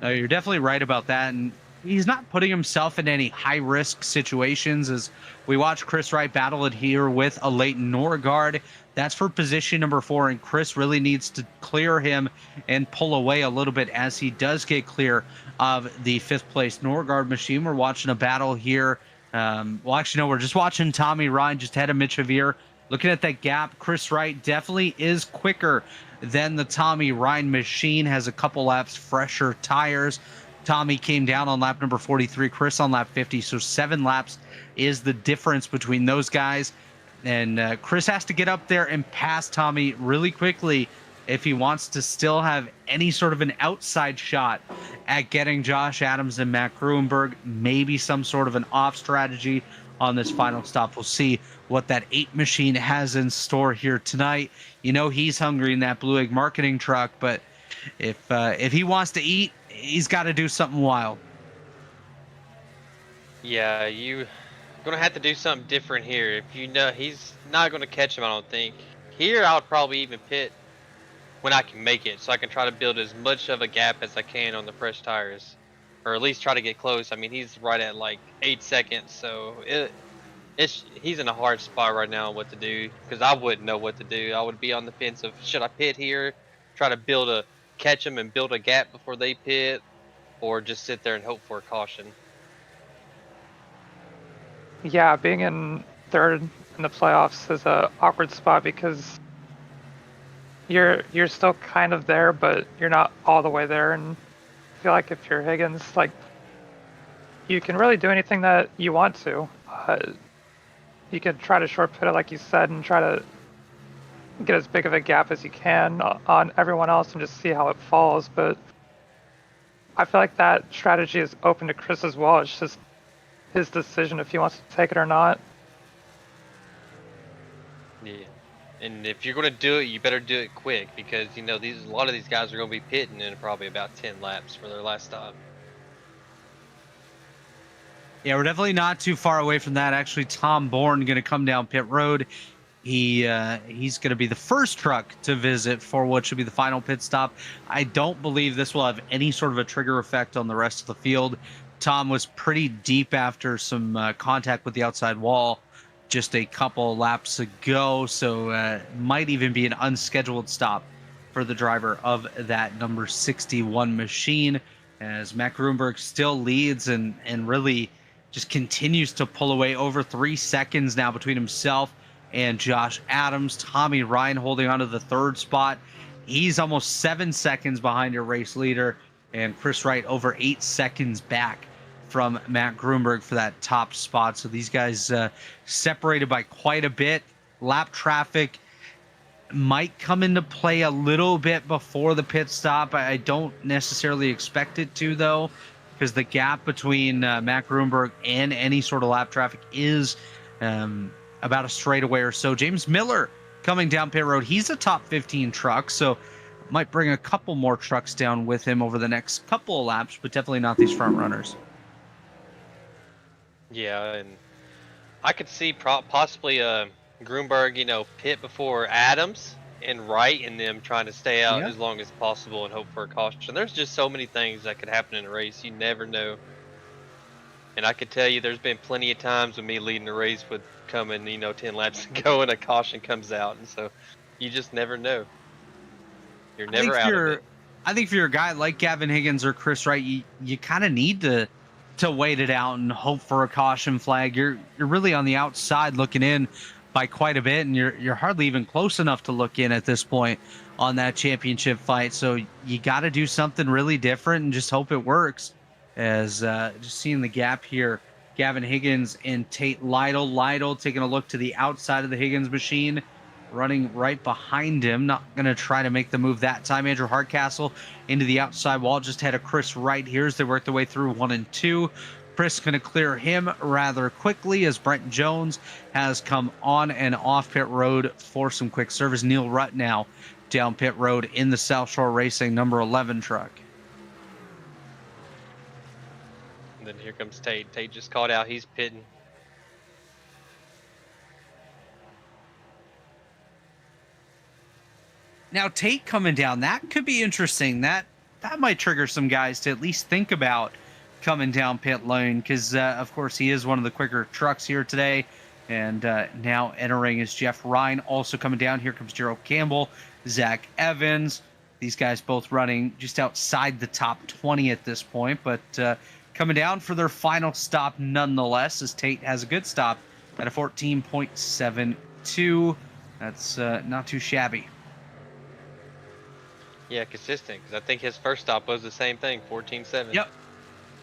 You're definitely right about that. And he's not putting himself in any high-risk situations as we watch Chris Wright battle it here with a Leighton Norgard. That's for position number 4, and Chris really needs to clear him and pull away a little bit as he does get clear of the 5th place Norgard machine. We're watching a battle here. Well, actually, no, we're just watching Tommy Ryan just ahead of Mitch Javier. Looking at that gap, Chris Wright definitely is quicker than the Tommy Ryan machine, has a couple laps fresher tires. Tommy came down on lap number 43, Chris on lap 50, so 7 laps is the difference between those guys. And Chris has to get up there and pass Tommy really quickly if he wants to still have any sort of an outside shot at getting Josh Adams and Matt Gruenberg, maybe some sort of an off strategy on this final stop. We'll see what that 8 machine has in store here tonight. You know he's hungry in that Blue Egg marketing truck, but if he wants to eat, he's got to do something wild. Yeah, you're gonna have to do something different here. If you know he's not gonna catch him, I don't think. Here, I would probably even pit when I can make it, so I can try to build as much of a gap as I can on the fresh tires, or at least try to get close. I mean, he's right at like 8 seconds, so he's in a hard spot right now on what to do, because I wouldn't know what to do. I would be on the fence of, should I pit here, try to catch them and build a gap before they pit, or just sit there and hope for a caution. Yeah, being in 3rd in the playoffs is a awkward spot because you're still kind of there, but you're not all the way there. And I feel like if you're Higgins, like, you can really do anything that you want to. You could try to short pit it, like you said, and try to get as big of a gap as you can on everyone else and just see how it falls. But I feel like that strategy is open to Chris as well. It's just his decision if he wants to take it or not. Yeah, and if you're going to do it, you better do it quick, because you know a lot of these guys are going to be pitting in probably about 10 laps for their last stop. Yeah, we're definitely not too far away from that. Actually, Tom Bourne going to come down pit road. He's going to be the first truck to visit for what should be the final pit stop. I don't believe this will have any sort of a trigger effect on the rest of the field. Tom was pretty deep after some contact with the outside wall just a couple laps ago, so might even be an unscheduled stop for the driver of that number 61 machine, as Matt Gruenberg still leads and really just continues to pull away over 3 seconds now between himself and Josh Adams. Tommy Ryan holding on to the 3rd spot. He's almost 7 seconds behind your race leader, and Chris Wright over 8 seconds back from Matt Gruenberg for that top spot. So these guys separated by quite a bit. Lap traffic might come into play a little bit before the pit stop. I don't necessarily expect it to, though, because the gap between Matt Gruenberg and any sort of lap traffic is about a straightaway or so. James Miller coming down pit road. He's a top 15 truck, so might bring a couple more trucks down with him over the next couple of laps, but definitely not these front runners. Yeah, and I could see possibly Gruenberg, pit before Adams and Wright, and them trying to stay out as long as possible and hope for a caution. There's just so many things that could happen in a race. You never know. And I could tell you there's been plenty of times with me leading the race with coming, 10 laps to go and a caution comes out. And so you just never know. You're never out of it. I think for your guy like Gavin Higgins or Chris Wright, you kind of need to wait it out and hope for a caution flag. You're really on the outside looking in by quite a bit, and you're hardly even close enough to look in at this point on that championship fight. So you got to do something really different and just hope it works. As just seeing the gap here, Gavin Higgins and Tate Lytle. Lytle taking a look to the outside of the Higgins machine, running right behind him. Not going to try to make the move that time. Andrew Hardcastle into the outside wall. Just had a Chris Wright here as they work their way through 1 and 2. Chris going to clear him rather quickly as Brent Jones has come on and off pit road for some quick service. Neil Rutt now down pit road in the South Shore Racing number 11 truck. And then here comes Tate. Tate just called out. He's pitting. Now Tate coming down, that could be interesting. That might trigger some guys to at least think about coming down pit lane, because of course he is one of the quicker trucks here today. And now entering is Jeff Ryan, also coming down. Here comes Gerald Campbell, Zach Evans. These guys both running just outside the top 20 at this point, but coming down for their final stop nonetheless, as Tate has a good stop at a 14.72. That's not too shabby. Yeah, consistent, because I think his first stop was the same thing, 14.7. Yep.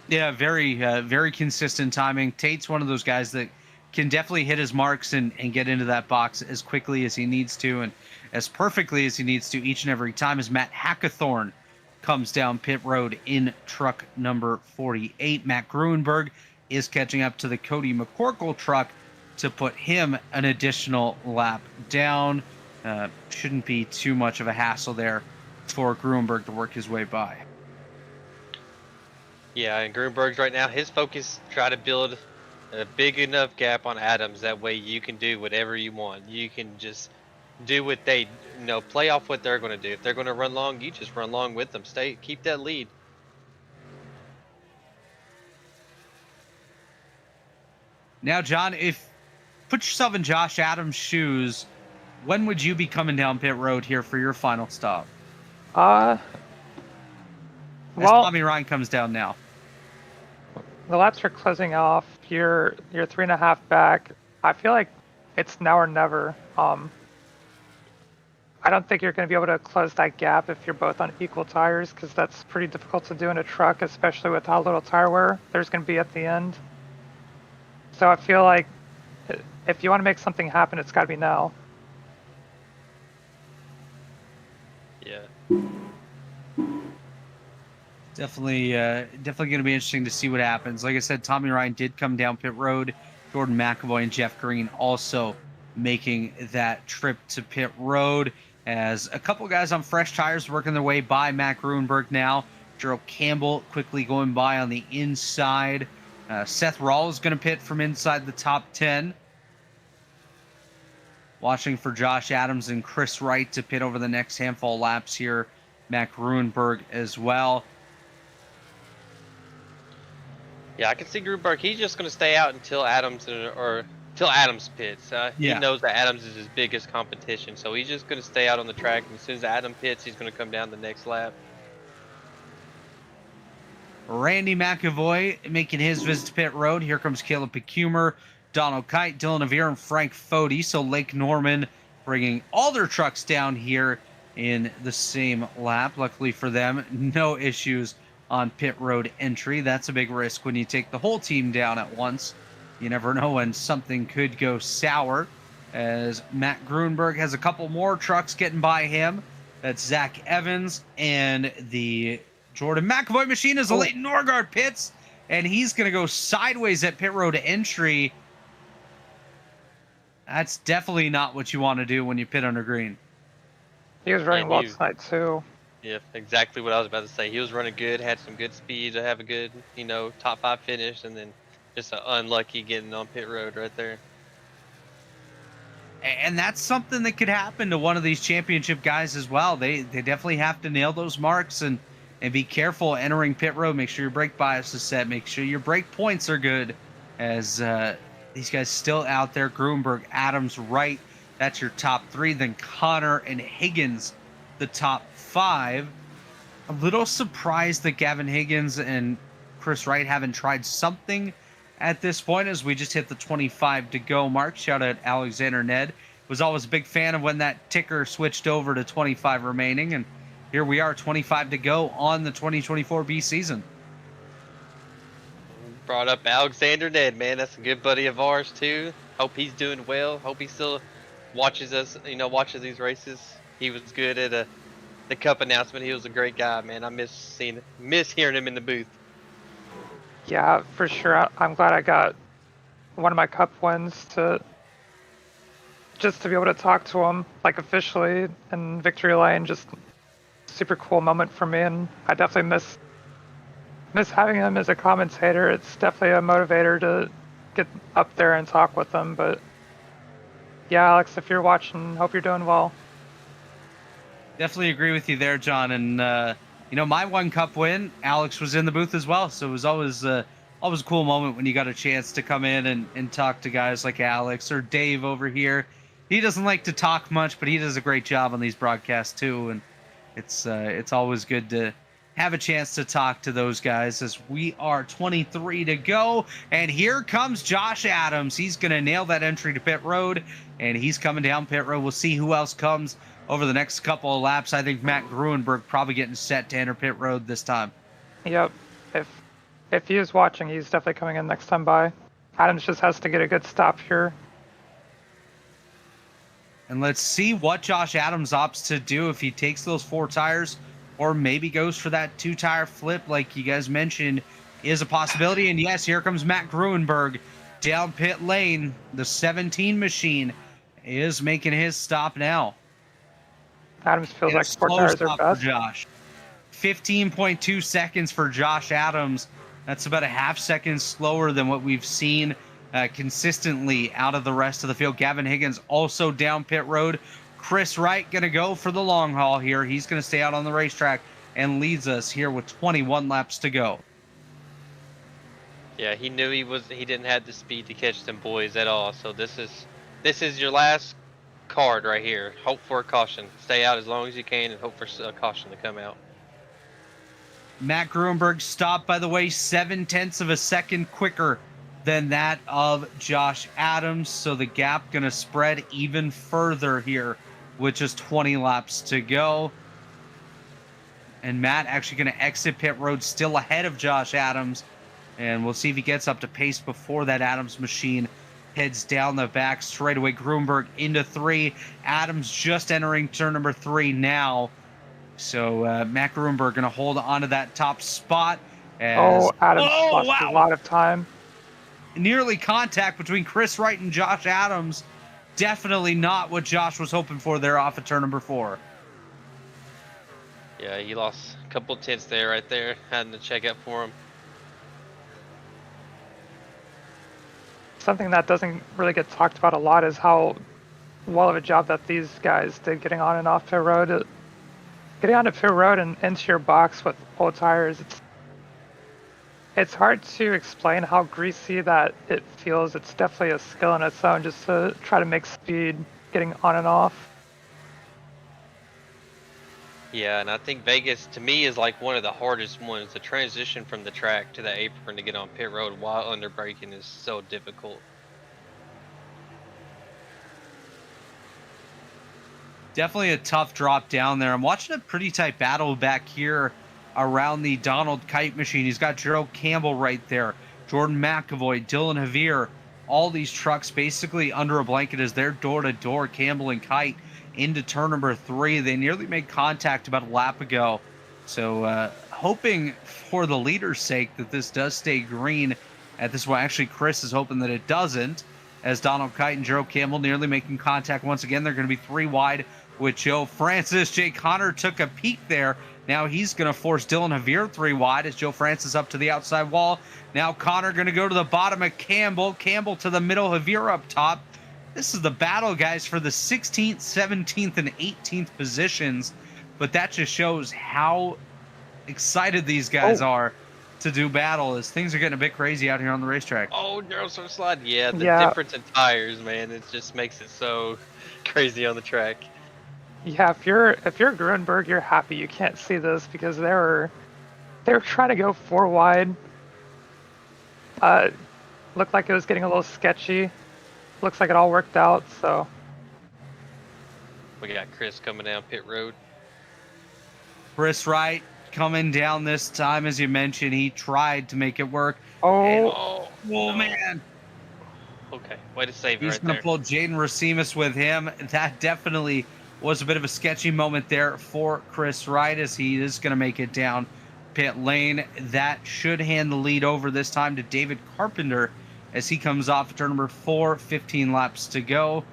Yeah, very consistent timing. Tate's one of those guys that can definitely hit his marks and get into that box as quickly as he needs to and as perfectly as he needs to each and every time, as Matt Hackathorn comes down pit road in truck number 48. Matt Gruenberg is catching up to the Cody McCorkle truck to put him an additional lap down. Shouldn't be too much of a hassle there for Gruenberg to work his way by. Yeah, and Gruenberg's right now, his focus, try to build a big enough gap on Adams. That way you can do whatever you want. You can just do what they, play off what they're going to do. If they're going to run long, you just run long with them. Keep that lead. Now, John, put yourself in Josh Adams' shoes, when would you be coming down pit road here for your final stop? Well, Tommy Ryan comes down now. the laps are closing off. You're 3.5 back. I feel like it's now or never. I don't think you're going to be able to close that gap if you're both on equal tires, because that's pretty difficult to do in a truck, especially with how little tire wear there's going to be at the end. So I feel like if you want to make something happen, it's got to be now. Yeah. Definitely going to be interesting to see what happens. Like I said, Tommy Ryan did come down pit road. Jordan McAvoy and Jeff Green also making that trip to pit road, as a couple guys on fresh tires working their way by. Matt Gruenberg now. Gerald Campbell quickly going by on the inside. Seth Rawls is going to pit from inside the top 10. Watching for Josh Adams and Chris Wright to pit over the next handful of laps here. Matt Gruenberg as well. Yeah, I can see Gruenberg. He's just going to stay out until Adams till Adams pits. He knows that Adams is his biggest competition, so he's just going to stay out on the track. And as soon as Adam pits, he's going to come down the next lap. Randy McAvoy making his visit to pit road. Here comes Caleb Pecumer, Donald Kite, Dylan Avere, and Frank Fody. So Lake Norman bringing all their trucks down here in the same lap. Luckily for them, no issues on pit road entry. That's a big risk when you take the whole team down at once. You never know when something could go sour, as Matt Gruenberg has a couple more trucks getting by him. That's Zach Evans and the Jordan McAvoy machine as Leighton Norgard pits, and he's going to go sideways at pit road entry. That's definitely not what you want to do when you pit under green. He was running well tonight too. Yeah, exactly what I was about to say. He was running good, had some good speed to have a good, top 5 finish, and then just an unlucky getting on pit road right there. And that's something that could happen to one of these championship guys as well. They definitely have to nail those marks and be careful entering pit road. Make sure your brake bias is set. Make sure your brake points are good, as these guys still out there. Gruenberg, Adams, Wright. That's your top 3. Then Connor and Higgins, the top 5. A little surprised that Gavin Higgins and Chris Wright haven't tried something at this point as we just hit the 25 to go mark. Shout out Alexander Ned. Was always a big fan of when that ticker switched over to 25 remaining, and here we are, 25 to go on the 2024 B season. Brought up Alexander Ned, man. That's a good buddy of ours too. Hope he's doing well. Hope he still watches us, watches these races. He was good at the Cup announcement. He was a great guy, man. I miss hearing him in the booth. Yeah, for sure. I'm glad I got one of my Cup wins just to be able to talk to him, like, officially in Victory Lane. Just super cool moment for me, and I definitely miss having him as a commentator. It's definitely a motivator to get up there and talk with him. But yeah, Alex, if you're watching, hope you're doing well. Definitely agree with you there, John. And my one Cup win, Alex was in the booth as well, so it was always a cool moment when you got a chance to come in and talk to guys like Alex or Dave over here. He doesn't like to talk much, but he does a great job on these broadcasts too, and it's always good to have a chance to talk to those guys as we are 23 to go. And here comes Josh Adams. He's going to nail that entry to pit road, and he's coming down pit road. We'll see who else comes over the next couple of laps. I think Matt Gruenberg probably getting set to enter pit road this time. Yep. If he is watching, he's definitely coming in next time by. Adams just has to get a good stop here. And let's see what Josh Adams opts to do, if he takes those 4 tires or maybe goes for that 2-tire flip like you guys mentioned is a possibility. And yes, here comes Matt Gruenberg down pit lane. The 17 machine is making his stop now. Adams feels like 4 tires are best. For Josh. 15.2 seconds for Josh Adams. That's about a half second slower than what we've seen consistently out of the rest of the field. Gavin Higgins also down pit road. Chris Wright going to go for the long haul here. He's going to stay out on the racetrack and leads us here with 21 laps to go. Yeah, he knew he didn't have the speed to catch them boys at all. So this is your last card right here. Hope for a caution. Stay out as long as you can and hope for a caution to come out. Matt Gruenberg stopped, by the way, 0.7 of a second quicker than that of Josh Adams. So the gap going to spread even further here with just 20 laps to go. And Matt actually going to exit pit road still ahead of Josh Adams. And we'll see if he gets up to pace before that Adams machine heads down the back straightaway. Gruenberg into 3. Adams just entering turn number 3 now. So Matt Gruenberg going to hold on to that top spot. Adams lost a lot of time. Nearly contact between Chris Wright and Josh Adams. Definitely not what Josh was hoping for there off of turn number 4. Yeah, he lost a couple tenths there, right there. Had to check up for him. Something that doesn't really get talked about a lot is how well of a job that these guys did getting on and off pit road. Getting onto pit road and into your box with old tires, it's hard to explain how greasy that it feels. It's definitely a skill in its own just to try to make speed getting on and off. Yeah, and I think Vegas, to me, is like one of the hardest ones. The transition from the track to the apron to get on pit road while under braking is so difficult. Definitely a tough drop down there. I'm watching a pretty tight battle back here around the Donald Kite machine. He's got Joe Campbell right there, Jordan McAvoy, Dylan Javier, all these trucks basically under a blanket as they're door-to-door, Campbell and Kite, into turn number 3. They nearly made contact about a lap ago. So hoping for the leader's sake that this does stay green at this point. Actually, Chris is hoping that it doesn't, as Donald Kite and Joe Campbell nearly making contact once again. They're going to be 3 wide with Joe Francis. Jay Connor took a peek there. Now he's going to force Dylan Javier 3 wide as Joe Francis up to the outside wall. Now Connor going to go to the bottom of Campbell. Campbell to the middle, Javier up top. This is the battle, guys, for the 16th, 17th, and 18th positions. But that just shows how excited these guys are to do battle, as things are getting a bit crazy out here on the racetrack. Oh, narrow sort of slide. Yeah, the difference in tires, man, it just makes it so crazy on the track. Yeah, if you're Gruenberg, you're happy you can't see this because they were trying to go 4 wide. looked like it was getting a little sketchy. Looks like it all worked out, so. We got Chris coming down pit road. Chris Wright coming down this time, as you mentioned. He tried to make it work. Oh, Man. Okay, way to save it He's right going there. to pull Jaden Racimus with him. That definitely was a bit of a sketchy moment there for Chris Wright, as he is going to make it down pit lane. That should hand the lead over this time to David Carpenter as he comes off turn number 4, 15 laps to go.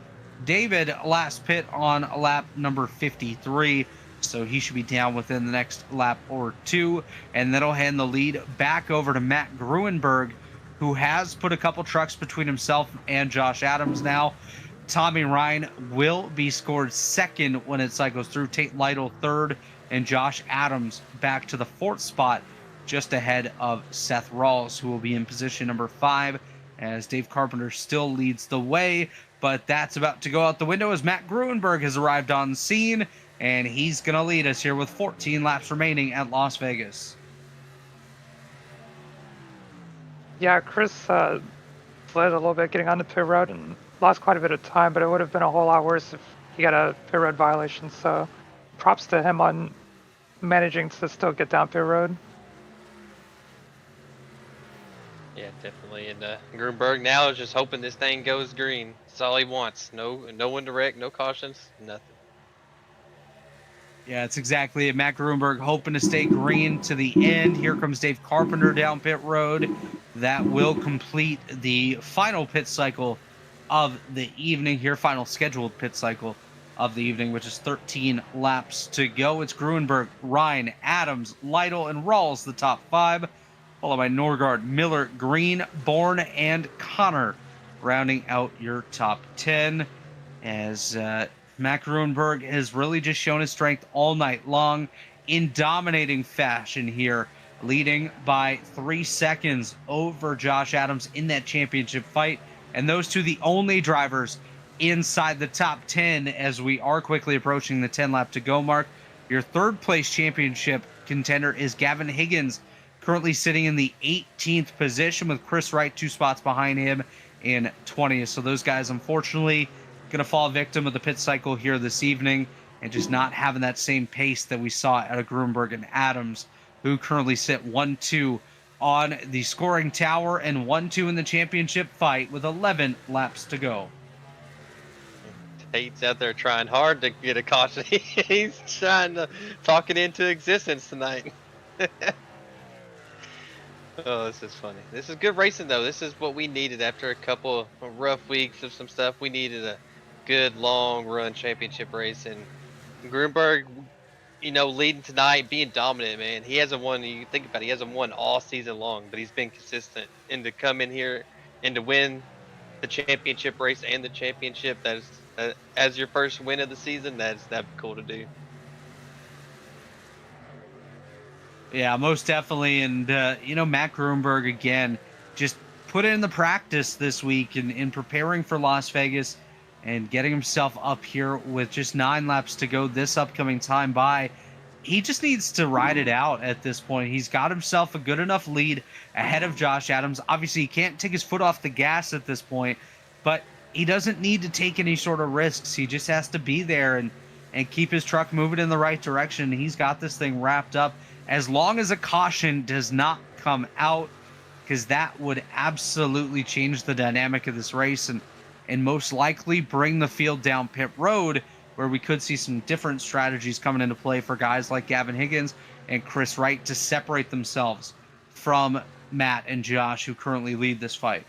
David last pit on lap number 53, so he should be down within the next lap or two, and that'll hand the lead back over to Matt Gruenberg, who has put a couple trucks between himself and Josh Adams now. Tommy Ryan will be scored second when it cycles through. Tate Lytle third, and Josh Adams back to the 4th spot, just ahead of Seth Rawls, who will be in position number 5, as Dave Carpenter still leads the way. But that's about to go out the window as Matt Gruenberg has arrived on scene, and he's going to lead us here with 14 laps remaining at Las Vegas. yeah, Chris slid a little bit getting on the pit road and lost quite a bit of time, but it would have been a whole lot worse if he got a pit road violation. So props to him on managing to still get down pit road. Yeah, definitely. And Gruenberg now is just hoping this thing goes green. That's all he wants. No one to wreck, no cautions, nothing. Yeah, it's exactly it. Matt Gruenberg hoping to stay green to the end. Here comes Dave Carpenter down pit road. That will complete the final pit cycle of the evening here. Final scheduled pit cycle of the evening, which is 13 laps to go. It's Gruenberg, Ryan, Adams, Lytle, and Rawls, the top 5. Followed by Norgard, Miller, Green, Bourne, and Connor, rounding out your top 10. As Matt Gruenberg has really just shown his strength all night long in dominating fashion here, leading by 3 seconds over Josh Adams in that championship fight. And those two, the only drivers inside the top 10 as we are quickly approaching the 10 lap to go mark. Your 3rd place championship contender is Gavin Higgins, currently sitting in the 18th position with Chris Wright 2 spots behind him in 20th. So those guys, unfortunately, going to fall victim of the pit cycle here this evening and just not having that same pace that we saw out of Gruenberg and Adams, who currently sit 1-2 on the scoring tower and 1-2 in the championship fight with 11 laps to go. Tate's out there trying hard to get a caution. He's trying to talk it into existence tonight. Oh, this is funny. This is good racing, though. This is what we needed after a couple of rough weeks of some stuff. We needed a good, long-run championship race. And Gruenberg, leading tonight, being dominant, man. He hasn't won, you think about it, he hasn't won all season long, but he's been consistent. And to come in here and to win the championship race and the championship, as your first win of the season, that'd be cool to do. Yeah, most definitely. And, Matt Gruenberg, again, just put in the practice this week in preparing for Las Vegas and getting himself up here with just 9 laps to go this upcoming time by. He just needs to ride it out at this point. He's got himself a good enough lead ahead of Josh Adams. Obviously, he can't take his foot off the gas at this point, but he doesn't need to take any sort of risks. He just has to be there and keep his truck moving in the right direction. He's got this thing wrapped up. As long as a caution does not come out, because that would absolutely change the dynamic of this race and most likely bring the field down pit road, where we could see some different strategies coming into play for guys like Gavin Higgins and Chris Wright to separate themselves from Matt and Josh, who currently lead this fight.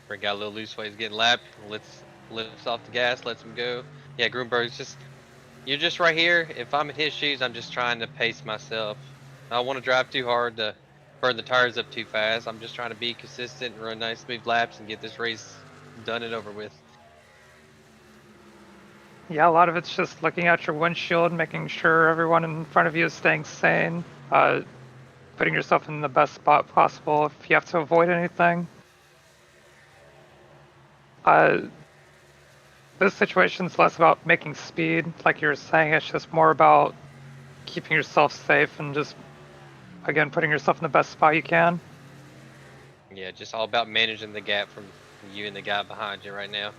Brent got a little loose while he's getting lapped. Lifts off the gas, lets him go. Yeah, Gruenberg's you're just right here. If I'm in his shoes, I'm just trying to pace myself. I don't want to drive too hard to burn the tires up too fast. I'm just trying to be consistent and run nice smooth laps and get this race done and over with. Yeah, a lot of it's just looking at your windshield, making sure everyone in front of you is staying sane, putting yourself in the best spot possible if you have to avoid anything. This situation's less about making speed, like you were saying. It's just more about keeping yourself safe and just, again, putting yourself in the best spot you can. Yeah, just all about managing the gap from you and the guy behind you right now.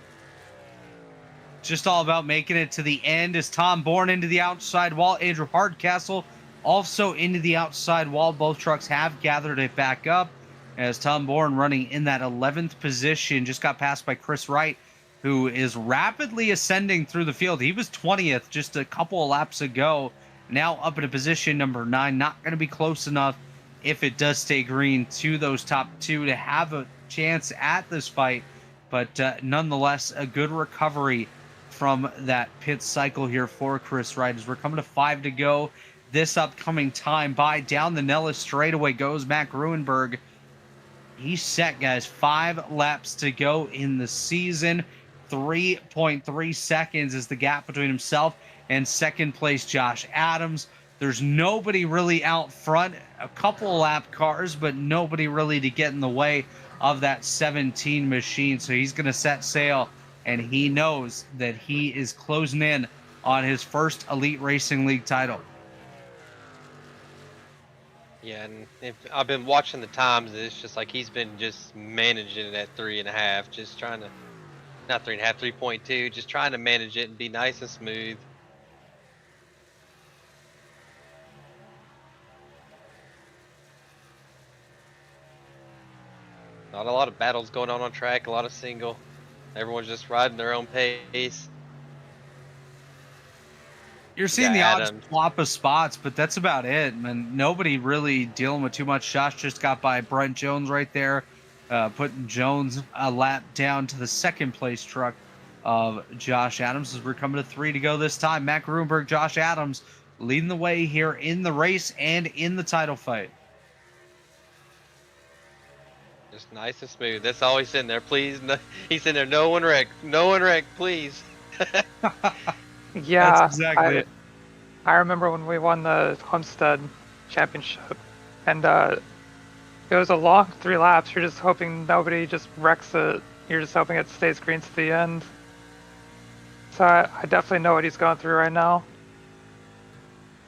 Just all about making it to the end as Tom Bourne into the outside wall. Andrew Hardcastle also into the outside wall. Both trucks have gathered it back up as Tom Bourne running in that 11th position. Just got passed by Chris Wright, who is rapidly ascending through the field. He was 20th just a couple of laps ago. Now up in a position number 9. Not going to be close enough if it does stay green to those top 2 to have a chance at this fight. But nonetheless, a good recovery from that pit cycle here for Chris Wright as we're coming to 5 to go this upcoming time. By down the Nellis straightaway goes Matt Gruenberg. He's set, guys. 5 laps to go in the season. 3.3 seconds is the gap between himself and second place Josh Adams. There's nobody really out front. A couple lap cars, but nobody really to get in the way of that 17 machine. So he's going to set sail, and he knows that he is closing in on his first Elite Racing League title. Yeah, and if I've been watching the times, it's just like he's been just managing it at 3.5, just trying to, not 3.5, 3.2, just trying to manage it and be nice and smooth. Not a lot of battles going on track, a lot of single. Everyone's just riding their own pace. You're seeing Yeah, the odd Adams. swap of spots, but that's about it. Man, nobody really dealing with too much. Josh just got by Brent Jones right there, putting Jones a lap down to the second place truck of Josh Adams as we're coming to 3 to go this time. Matt Gruenberg, Josh Adams leading the way here in the race and in the title fight. Just nice and smooth. That's all he's in there. Please, no, he's in there. No one wreck. No one wreck, please. Yeah, That's exactly it. I remember when we won the Homestead Championship, and it was a long 3 laps. You're just hoping nobody just wrecks it. You're just hoping it stays green to the end. So I definitely know what he's going through right now.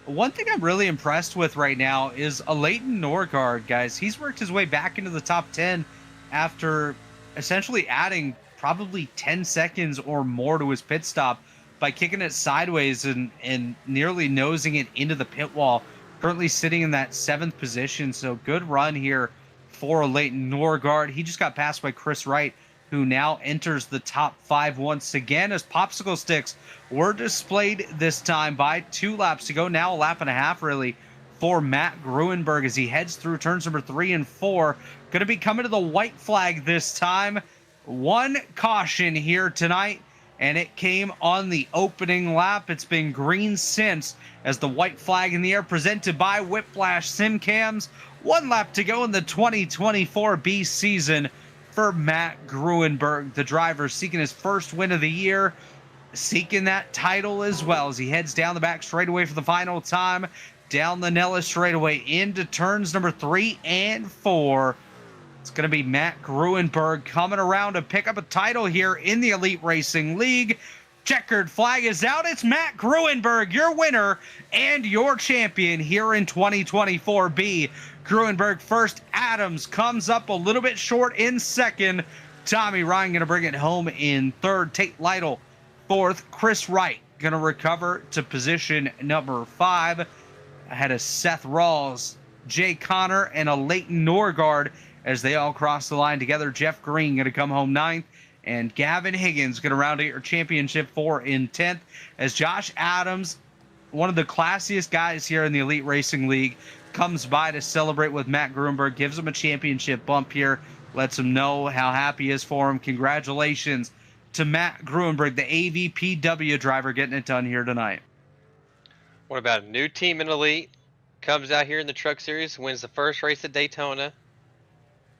One thing I'm really impressed with right now is a Leighton Norgard, guys. He's worked his way back into the top 10 after essentially adding probably 10 seconds or more to his pit stop by kicking it sideways and nearly nosing it into the pit wall. Currently sitting in that 7th position, so good run here for Leighton Norgard. He just got passed by Chris Wright, who now enters the top 5 once again as popsicle sticks were displayed this time by 2 laps to go. Now a lap and a half really for Matt Gruenberg as he heads through turns number 3 and 4. Going to be coming to the white flag this time. 1 caution here tonight, and it came on the opening lap. It's been green since as the white flag in the air presented by Whiplash Sim Cams. 1 lap to go in the 2024 B season for Matt Gruenberg, the driver seeking his first win of the year, seeking that title as well as he heads down the back straightaway for the final time, down the Nellis straightaway into turns number 3 and 4. It's going to be Matt Gruenberg coming around to pick up a title here in the Elite Racing League. Checkered flag is out. It's Matt Gruenberg, your winner and your champion here in 2024B. Gruenberg first. Adams comes up a little bit short in second. Tommy Ryan going to bring it home in third. Tate Lytle fourth. Chris Wright going to recover to position number 5. Ahead of Seth Rawls, Jay Connor, and a Leighton Norgard as they all cross the line together. Jeff Green going to come home 9th. And Gavin Higgins going to round out your championship 4 in 10th. As Josh Adams, one of the classiest guys here in the Elite Racing League, comes by to celebrate with Matt Gruenberg, gives him a championship bump here, lets him know how happy he is for him. Congratulations to Matt Gruenberg, the AVPW driver, getting it done here tonight. What about a new team in Elite? Comes out here in the Truck Series, wins the first race at Daytona.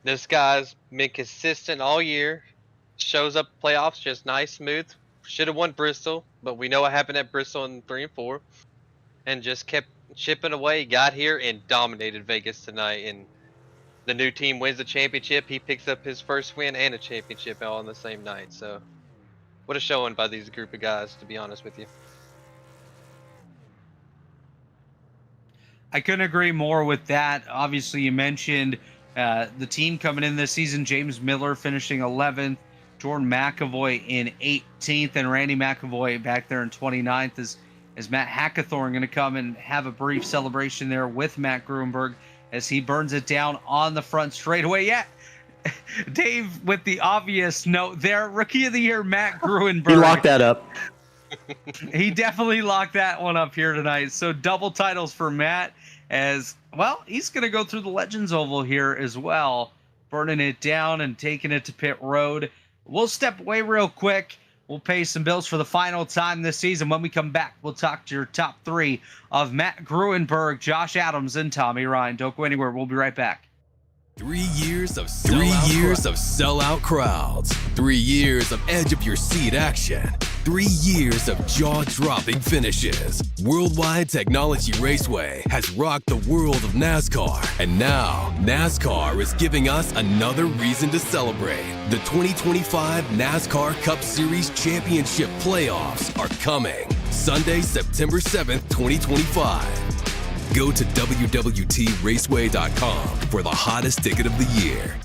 This guy's been consistent all year. Shows up playoffs just nice, smooth. Should have won Bristol, but we know what happened at Bristol in 3 and 4. And just kept chipping away. Got here and dominated Vegas tonight. And the new team wins the championship. He picks up his first win and a championship all on the same night. So, what a showing by these group of guys, to be honest with you. I couldn't agree more with that. Obviously, you mentioned The team coming in this season, James Miller finishing 11th, Jordan McAvoy in 18th, and Randy McAvoy back there in 29th. Is Matt Hackathorn going to come and have a brief celebration there with Matt Gruenberg as he burns it down on the front straightaway? Yeah, Dave, with the obvious note there, Rookie of the Year, Matt Gruenberg. He locked that up. He definitely locked that one up here tonight. So double titles for Matt as, well, he's going to go through the Legends Oval here as well, burning it down and taking it to pit road. We'll step away real quick. We'll pay some bills for the final time this season. When we come back, we'll talk to your top three of Matt Gruenberg, Josh Adams, and Tommy Ryan. Don't go anywhere. We'll be right back. 3 years of sellout crowds. 3 years of edge of your seat action. 3 years of jaw-dropping finishes. Worldwide Technology Raceway has rocked the world of NASCAR. And now, NASCAR is giving us another reason to celebrate. The 2025 NASCAR Cup Series Championship playoffs are coming. Sunday, September 7th, 2025. Go to www.raceway.com for the hottest ticket of the year.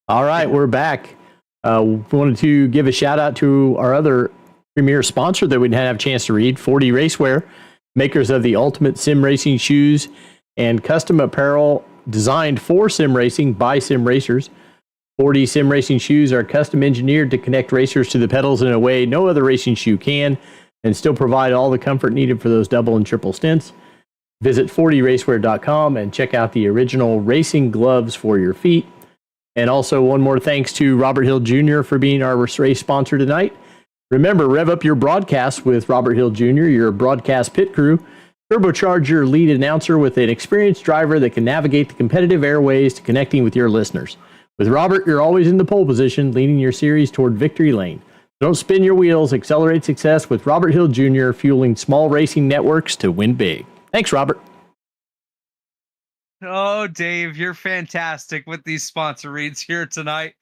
All right, we're back. We wanted to give a shout out to our other premier sponsor that we didn't have a chance to read, 40 Racewear, makers of the ultimate sim racing shoes and custom apparel designed for sim racing by sim racers. 40 sim racing shoes are custom engineered to connect racers to the pedals in a way no other racing shoe can and still provide all the comfort needed for those double and triple stints. Visit 40racewear.com and check out the original racing gloves for your feet. And also one more thanks to Robert Hill Jr. for being our race sponsor tonight. Remember, rev up your broadcast with Robert Hill Jr., your broadcast pit crew. Turbocharge your lead announcer with an experienced driver that can navigate the competitive airways to connecting with your listeners. With Robert, you're always in the pole position, leading your series toward victory lane. Don't spin your wheels. Accelerate success with Robert Hill Jr., fueling small racing networks to win big. Thanks, Robert. Oh, Dave, you're fantastic with these sponsor reads here tonight.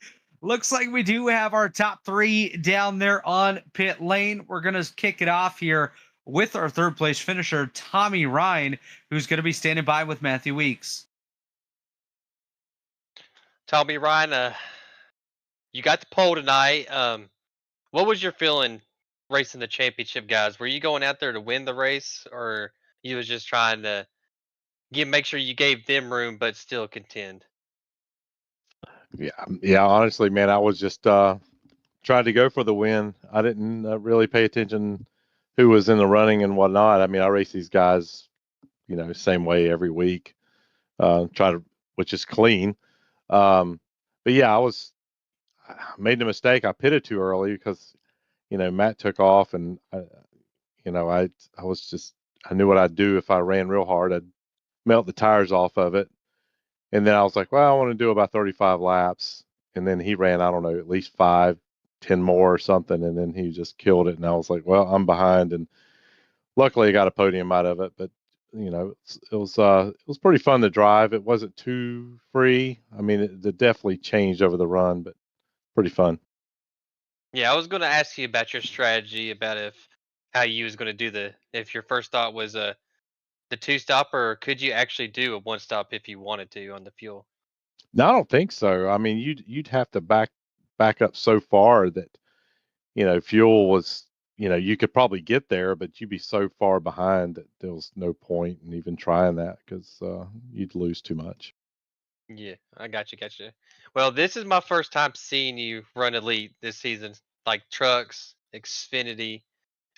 Looks like we do have our top three down there on pit lane. We're going to kick it off here with our third place finisher, Tommy Ryan, who's going to be standing by with Matthew Weeks. Tommy Ryan, you got the pole tonight. What was your feeling racing the championship, guys? Were you going out there to win the race, or you was just trying to make sure you gave them room but still contend? Yeah. Honestly, man, I was just trying to go for the win. I didn't really pay attention who was in the running and whatnot. I mean, I race these guys, same way every week, which is clean. But yeah, I made the mistake. I pitted too early because, Matt took off, and I knew what I'd do if I ran real hard. I'd melt the tires off of it. And then I was like, well, I want to do about 35 laps. And then he ran, I don't know, at least 5, 10 more or something. And then he just killed it. And I was like, well, I'm behind. And luckily I got a podium out of it. But, it was pretty fun to drive. It wasn't too free. I mean, it definitely changed over the run, but pretty fun. Yeah, I was going to ask you about your strategy, about how you was going to do if your first thought was the 2-stop, or could you actually do a 1-stop if you wanted to on the fuel? No, I don't think so. I mean, you'd have to back up so far that, fuel was, you could probably get there, but you'd be so far behind that there was no point in even trying that because you'd lose too much. Yeah, I got you. Well, this is my first time seeing you run Elite this season, like trucks, Xfinity,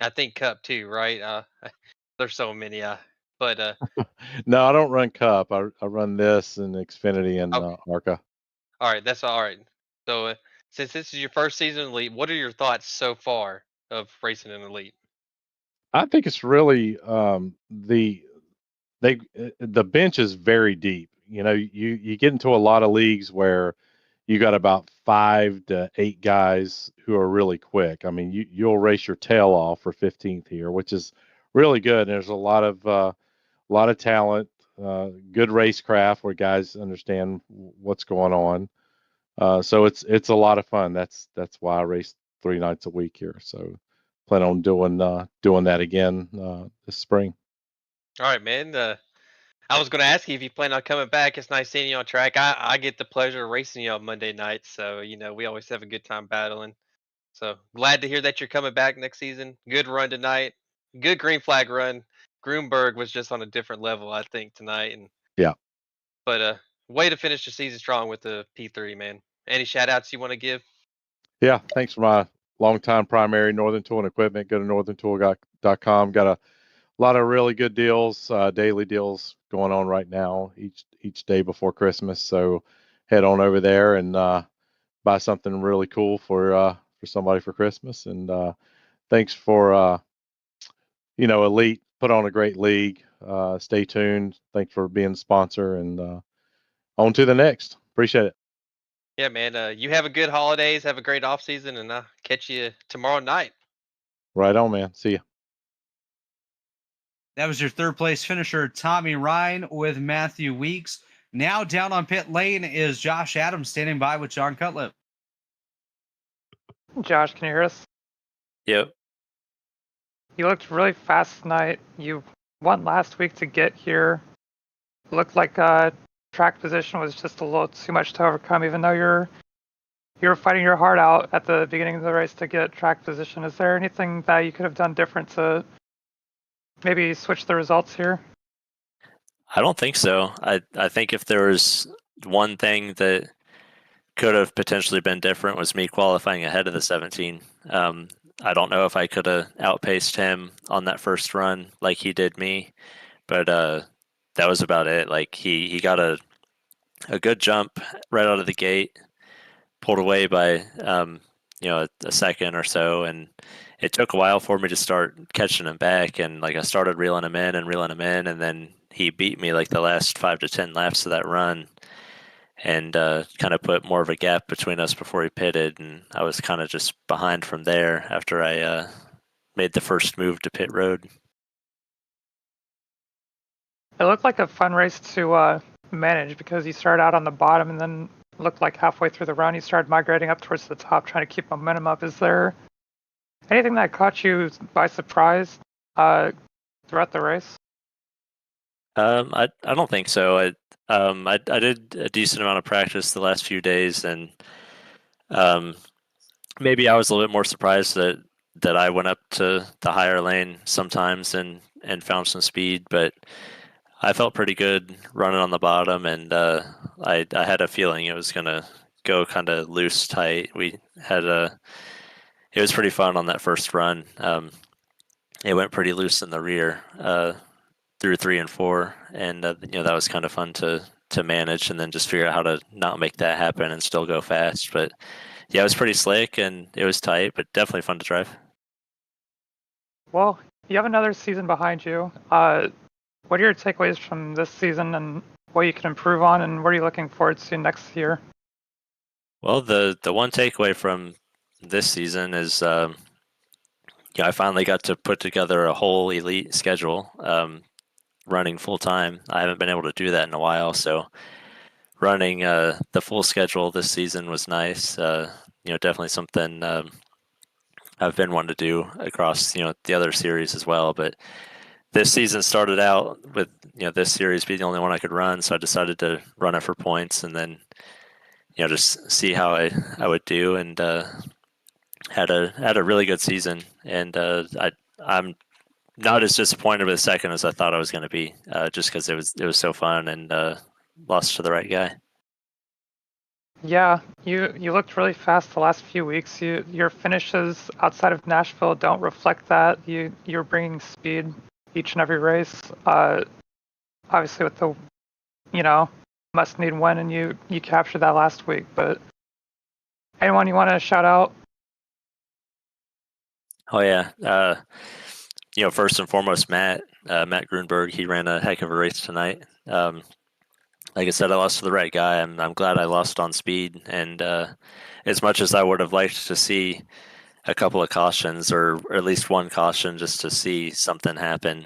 I think Cup too, right? There's so many. But No, I don't run Cup. I run this and Xfinity and okay. Arca. All right, that's all right. So since this is your first season in Elite, what are your thoughts so far of racing in Elite? I think it's really the bench is very deep. You know, you get into a lot of leagues where you got about 5 to 8 guys who are really quick. I mean, you'll race your tail off for 15th here, which is really good. And there's a lot of talent, good racecraft where guys understand what's going on. So it's a lot of fun. That's why I race 3 nights a week here. So plan on doing that again this spring. All right, man. I was going to ask you if you plan on coming back. It's nice seeing you on track. I get the pleasure of racing you on Monday nights, so we always have a good time battling. So glad to hear that you're coming back next season. Good run tonight. Good green flag run. Grunberg was just on a different level, I think, tonight. Yeah. But way to finish the season strong with the P3, man. Any shout outs you want to give? Yeah. Thanks for my longtime primary, Northern Tool and Equipment. Go to northerntool.com. Got a lot of really good deals, daily deals going on right now, each day before Christmas. So head on over there and buy something really cool for somebody for Christmas. And thanks for Elite put on a great league. Stay tuned. Thanks for being a sponsor, and on to the next. Appreciate it. Yeah, man. You have a good holidays. Have a great off season, and I'll catch you tomorrow night. Right on, man. See ya. That was your third place finisher, Tommy Ryan with Matthew Weeks. Now down on pit lane is Josh Adams standing by with John Cutlip. Josh, can you hear us? Yep. You looked really fast tonight. You won last week to get here. Looked like track position was just a little too much to overcome, even though you were fighting your heart out at the beginning of the race to get track position. Is there anything that you could have done different to maybe switch the results here? I don't think so. I think if there was one thing that could have potentially been different was me qualifying ahead of the 17. I don't know if I could have outpaced him on that first run like he did me, but that was about it. Like he got a good jump right out of the gate, pulled away by a second or so, and it took a while for me to start catching him back. And like I started reeling him in, and then he beat me like the last 5 to 10 laps of that run, and kind of put more of a gap between us before he pitted. And I was kind of just behind from there after I made the first move to pit road. It looked like a fun race to manage because you started out on the bottom and then looked like halfway through the run you started migrating up towards the top, trying to keep momentum up. Is there anything that caught you by surprise throughout the race? I don't think so. I did a decent amount of practice the last few days, and maybe I was a little bit more surprised that I went up to the higher lane sometimes and found some speed, but I felt pretty good running on the bottom, and I had a feeling it was gonna go kind of loose tight. It was pretty fun on that first run. It went pretty loose in the rear through 3 and 4, and that was kind of fun to manage, and then just figure out how to not make that happen and still go fast. But yeah, it was pretty slick and it was tight, but definitely fun to drive. Well, you have another season behind you. What are your takeaways from this season and what you can improve on, and what are you looking forward to next year? Well, the one takeaway from this season is I finally got to put together a whole elite schedule, running full time. I haven't been able to do that in a while, so running the full schedule this season was nice. Definitely something I've been wanting to do across the other series as well. But this season started out with this series being the only one I could run, so I decided to run it for points, and then just see how I would do, and had a really good season. And I'm not as disappointed with the second as I thought I was going to be, just because it was so fun, and lost to the right guy. Yeah, you looked really fast the last few weeks. Your finishes outside of Nashville don't reflect that. You're bringing speed each and every race. Obviously with the must need win, and you captured that last week. But Anyone you want to shout out? Oh yeah. First and foremost, Matt Grunberg. He ran a heck of a race tonight. Like I said, I lost to the right guy. I'm glad I lost on speed. And as much as I would have liked to see a couple of cautions or at least one caution just to see something happen,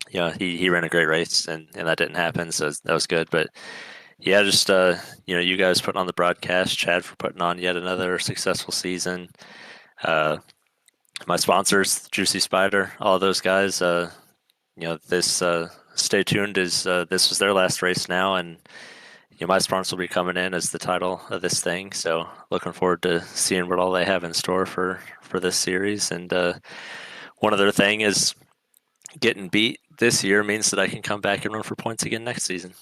he ran a great race and that didn't happen, so that was good. But yeah, just you guys putting on the broadcast, Chad for putting on yet another successful season. My sponsors, Juicy Spider, all those guys. This Stay Tuned is this was their last race now, and my sponsors will be coming in as the title of this thing. So looking forward to seeing what all they have in store for this series. And one other thing is getting beat this year means that I can come back and run for points again next season.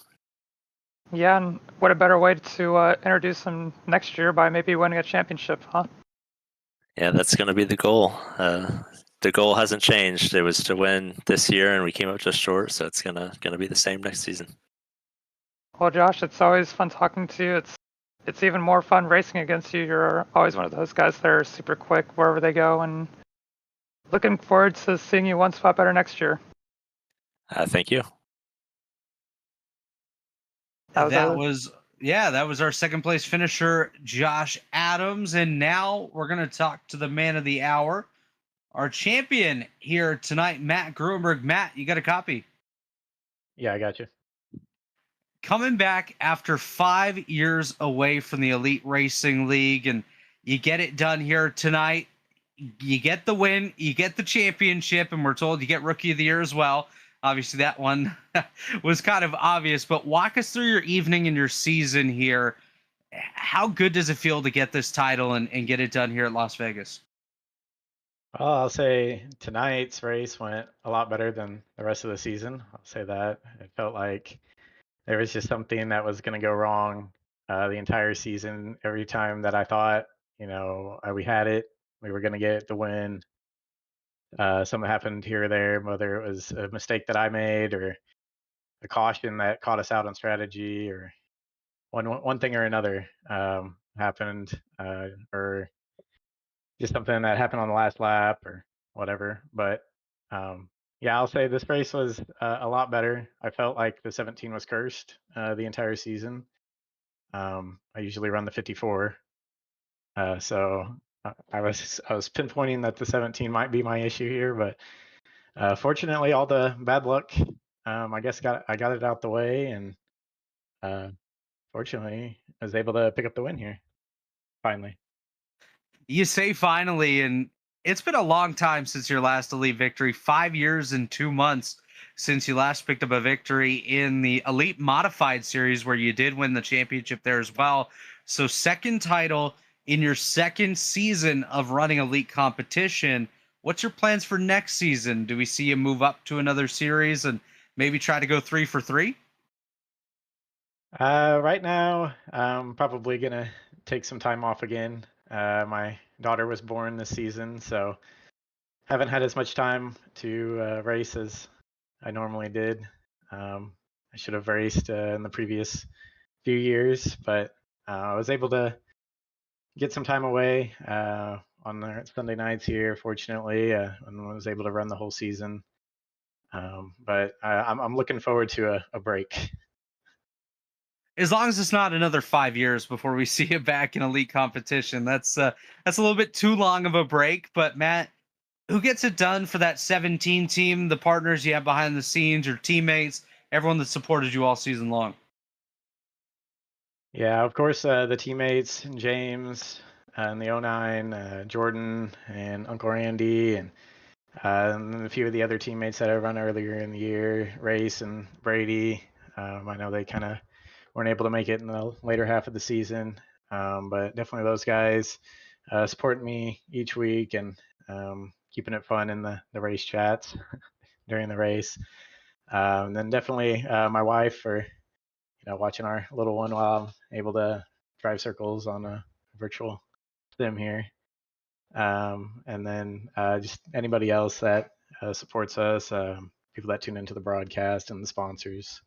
Yeah, and what a better way to introduce him next year by maybe winning a championship, huh? Yeah, that's going to be the goal. The goal hasn't changed. It was to win this year, and we came up just short. So it's gonna be the same next season. Well, Josh, it's always fun talking to you. It's even more fun racing against you. You're always one of those guys that are super quick wherever they go, and looking forward to seeing you one spot better next year. Thank you. That was our second place finisher, Josh Adams. And now we're going to talk to the man of the hour, our champion here tonight, Matt Gruenberg. Matt, you got a copy? Yeah, I got you. Coming back after 5 years away from the Elite Racing League, and you get it done here tonight. You get the win, you get the championship, and we're told you get Rookie of the Year as well. Obviously, that one was kind of obvious, but walk us through your evening and your season here. How good does it feel to get this title and get it done here at Las Vegas? Well, I'll say tonight's race went a lot better than the rest of the season. I'll say that. It felt like there was just something that was going to go wrong the entire season. Every time that I thought, we had it, we were going to get the win, something happened here or there, whether it was a mistake that I made or a caution that caught us out on strategy or one thing or another happened, or just something that happened on the last lap or whatever. But yeah, I'll say this race was a lot better. I felt like the 17 was cursed the entire season. I usually run the 54, so I was pinpointing that the 17 might be my issue here, but fortunately, all the bad luck, I guess I got it out the way, and fortunately, I was able to pick up the win here finally. You say finally, and it's been a long time since your last Elite victory. 5 years and 2 months since you last picked up a victory in the Elite Modified Series, where you did win the championship there as well. So second title in your second season of running Elite competition. What's your plans for next season? Do we see you move up to another series and maybe try to go 3 for 3? Right now, I'm probably gonna take some time off again. My daughter was born this season, so haven't had as much time to race as I normally did. I should have raced in the previous few years, but I was able to get some time away on the Sunday nights here, fortunately, and was able to run the whole season. But I'm looking forward to a break. As long as it's not another 5 years before we see you back in elite competition. That's a little bit too long of a break. But Matt, who gets it done for that 17 team, the partners you have behind the scenes, your teammates, everyone that supported you all season long? Yeah, of course, the teammates, James and the 09, Jordan and Uncle Randy, and a few of the other teammates that I run earlier in the year, Race and Brady. I know they kind of weren't able to make it in the later half of the season, but definitely those guys supporting me each week and keeping it fun in the race chats during the race. And then definitely my wife for watching our little one while I'm able to drive circles on a virtual sim here. And then just anybody else that supports us, people that tune into the broadcast and the sponsors.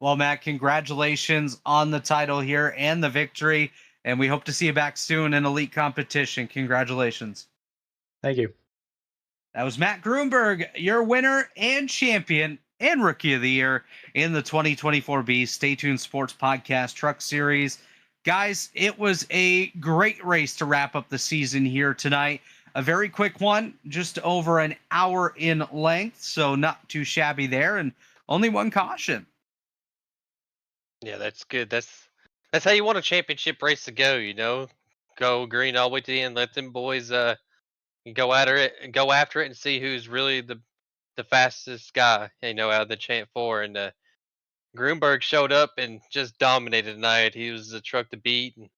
Well, Matt, congratulations on the title here and the victory. And we hope to see you back soon in elite competition. Congratulations. Thank you. That was Matt Grunberg, your winner and champion and rookie of the year in the 2024 B Stay Tuned Sports Podcast Truck Series. Guys, it was a great race to wrap up the season here tonight. A very quick one, just over an hour in length, so not too shabby there, and only one caution. Yeah, that's good. That's how you want a championship race to go. Go green all the way to the end. Let them boys go after it, and see who's really the fastest guy. Out of the Champ Four. And Grunberg showed up and just dominated tonight. He was the truck to beat. And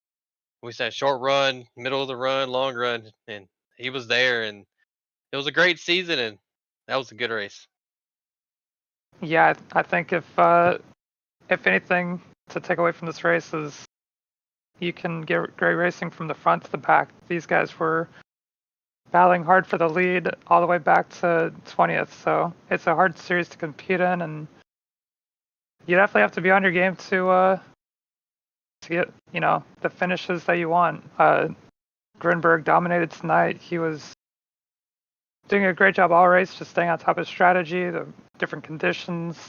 we said short run, middle of the run, long run, and he was there. And it was a great season, and that was a good race. Yeah, I think if anything to take away from this race is you can get great racing from the front to the back. These guys were battling hard for the lead all the way back to 20th, so it's a hard series to compete in, and you definitely have to be on your game to get the finishes that you want. Grunberg dominated tonight. He was doing a great job all race, just staying on top of strategy, the different conditions.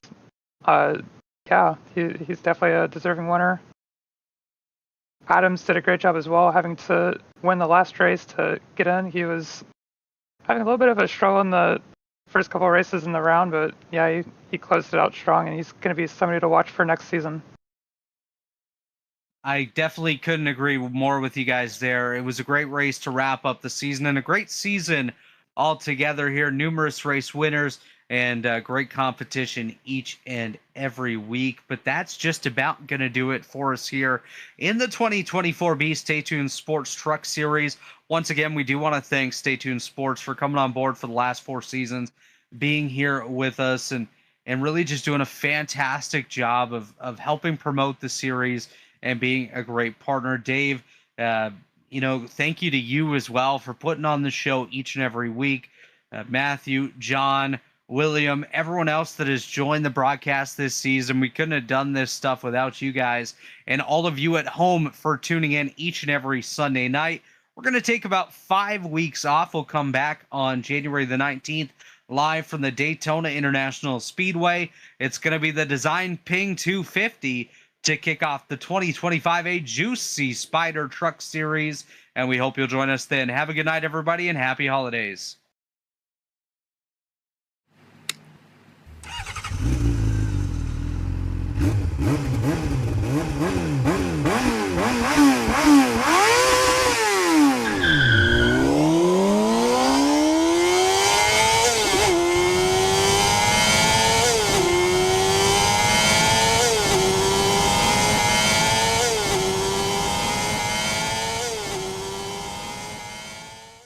Yeah, he's definitely a deserving winner. Adams did a great job as well, having to win the last race to get in. He was having a little bit of a struggle in the first couple of races in the round, but yeah, he closed it out strong, and he's going to be somebody to watch for next season. I definitely couldn't agree more with you guys there. It was a great race to wrap up the season, and a great season altogether here. Numerous race winners and great competition each and every week. But that's just about going to do it for us here in the 2024 B Stay Tuned Sports Truck Series. Once again, we do want to thank Stay Tuned Sports for coming on board for the last 4 seasons, being here with us, and really just doing a fantastic job of helping promote the series and being a great partner. Dave, thank you to you as well for putting on the show each and every week. Matthew, John, William, everyone else that has joined the broadcast this season. We couldn't have done this stuff without you guys, and all of you at home for tuning in each and every Sunday night. We're going to take about 5 weeks off. We'll come back on January the 19th, live from the Daytona International Speedway. It's going to be the Design Ping 250 to kick off the 2025 A Juicy Spider Truck Series, and we hope you'll join us then. Have a good night, everybody, and happy holidays.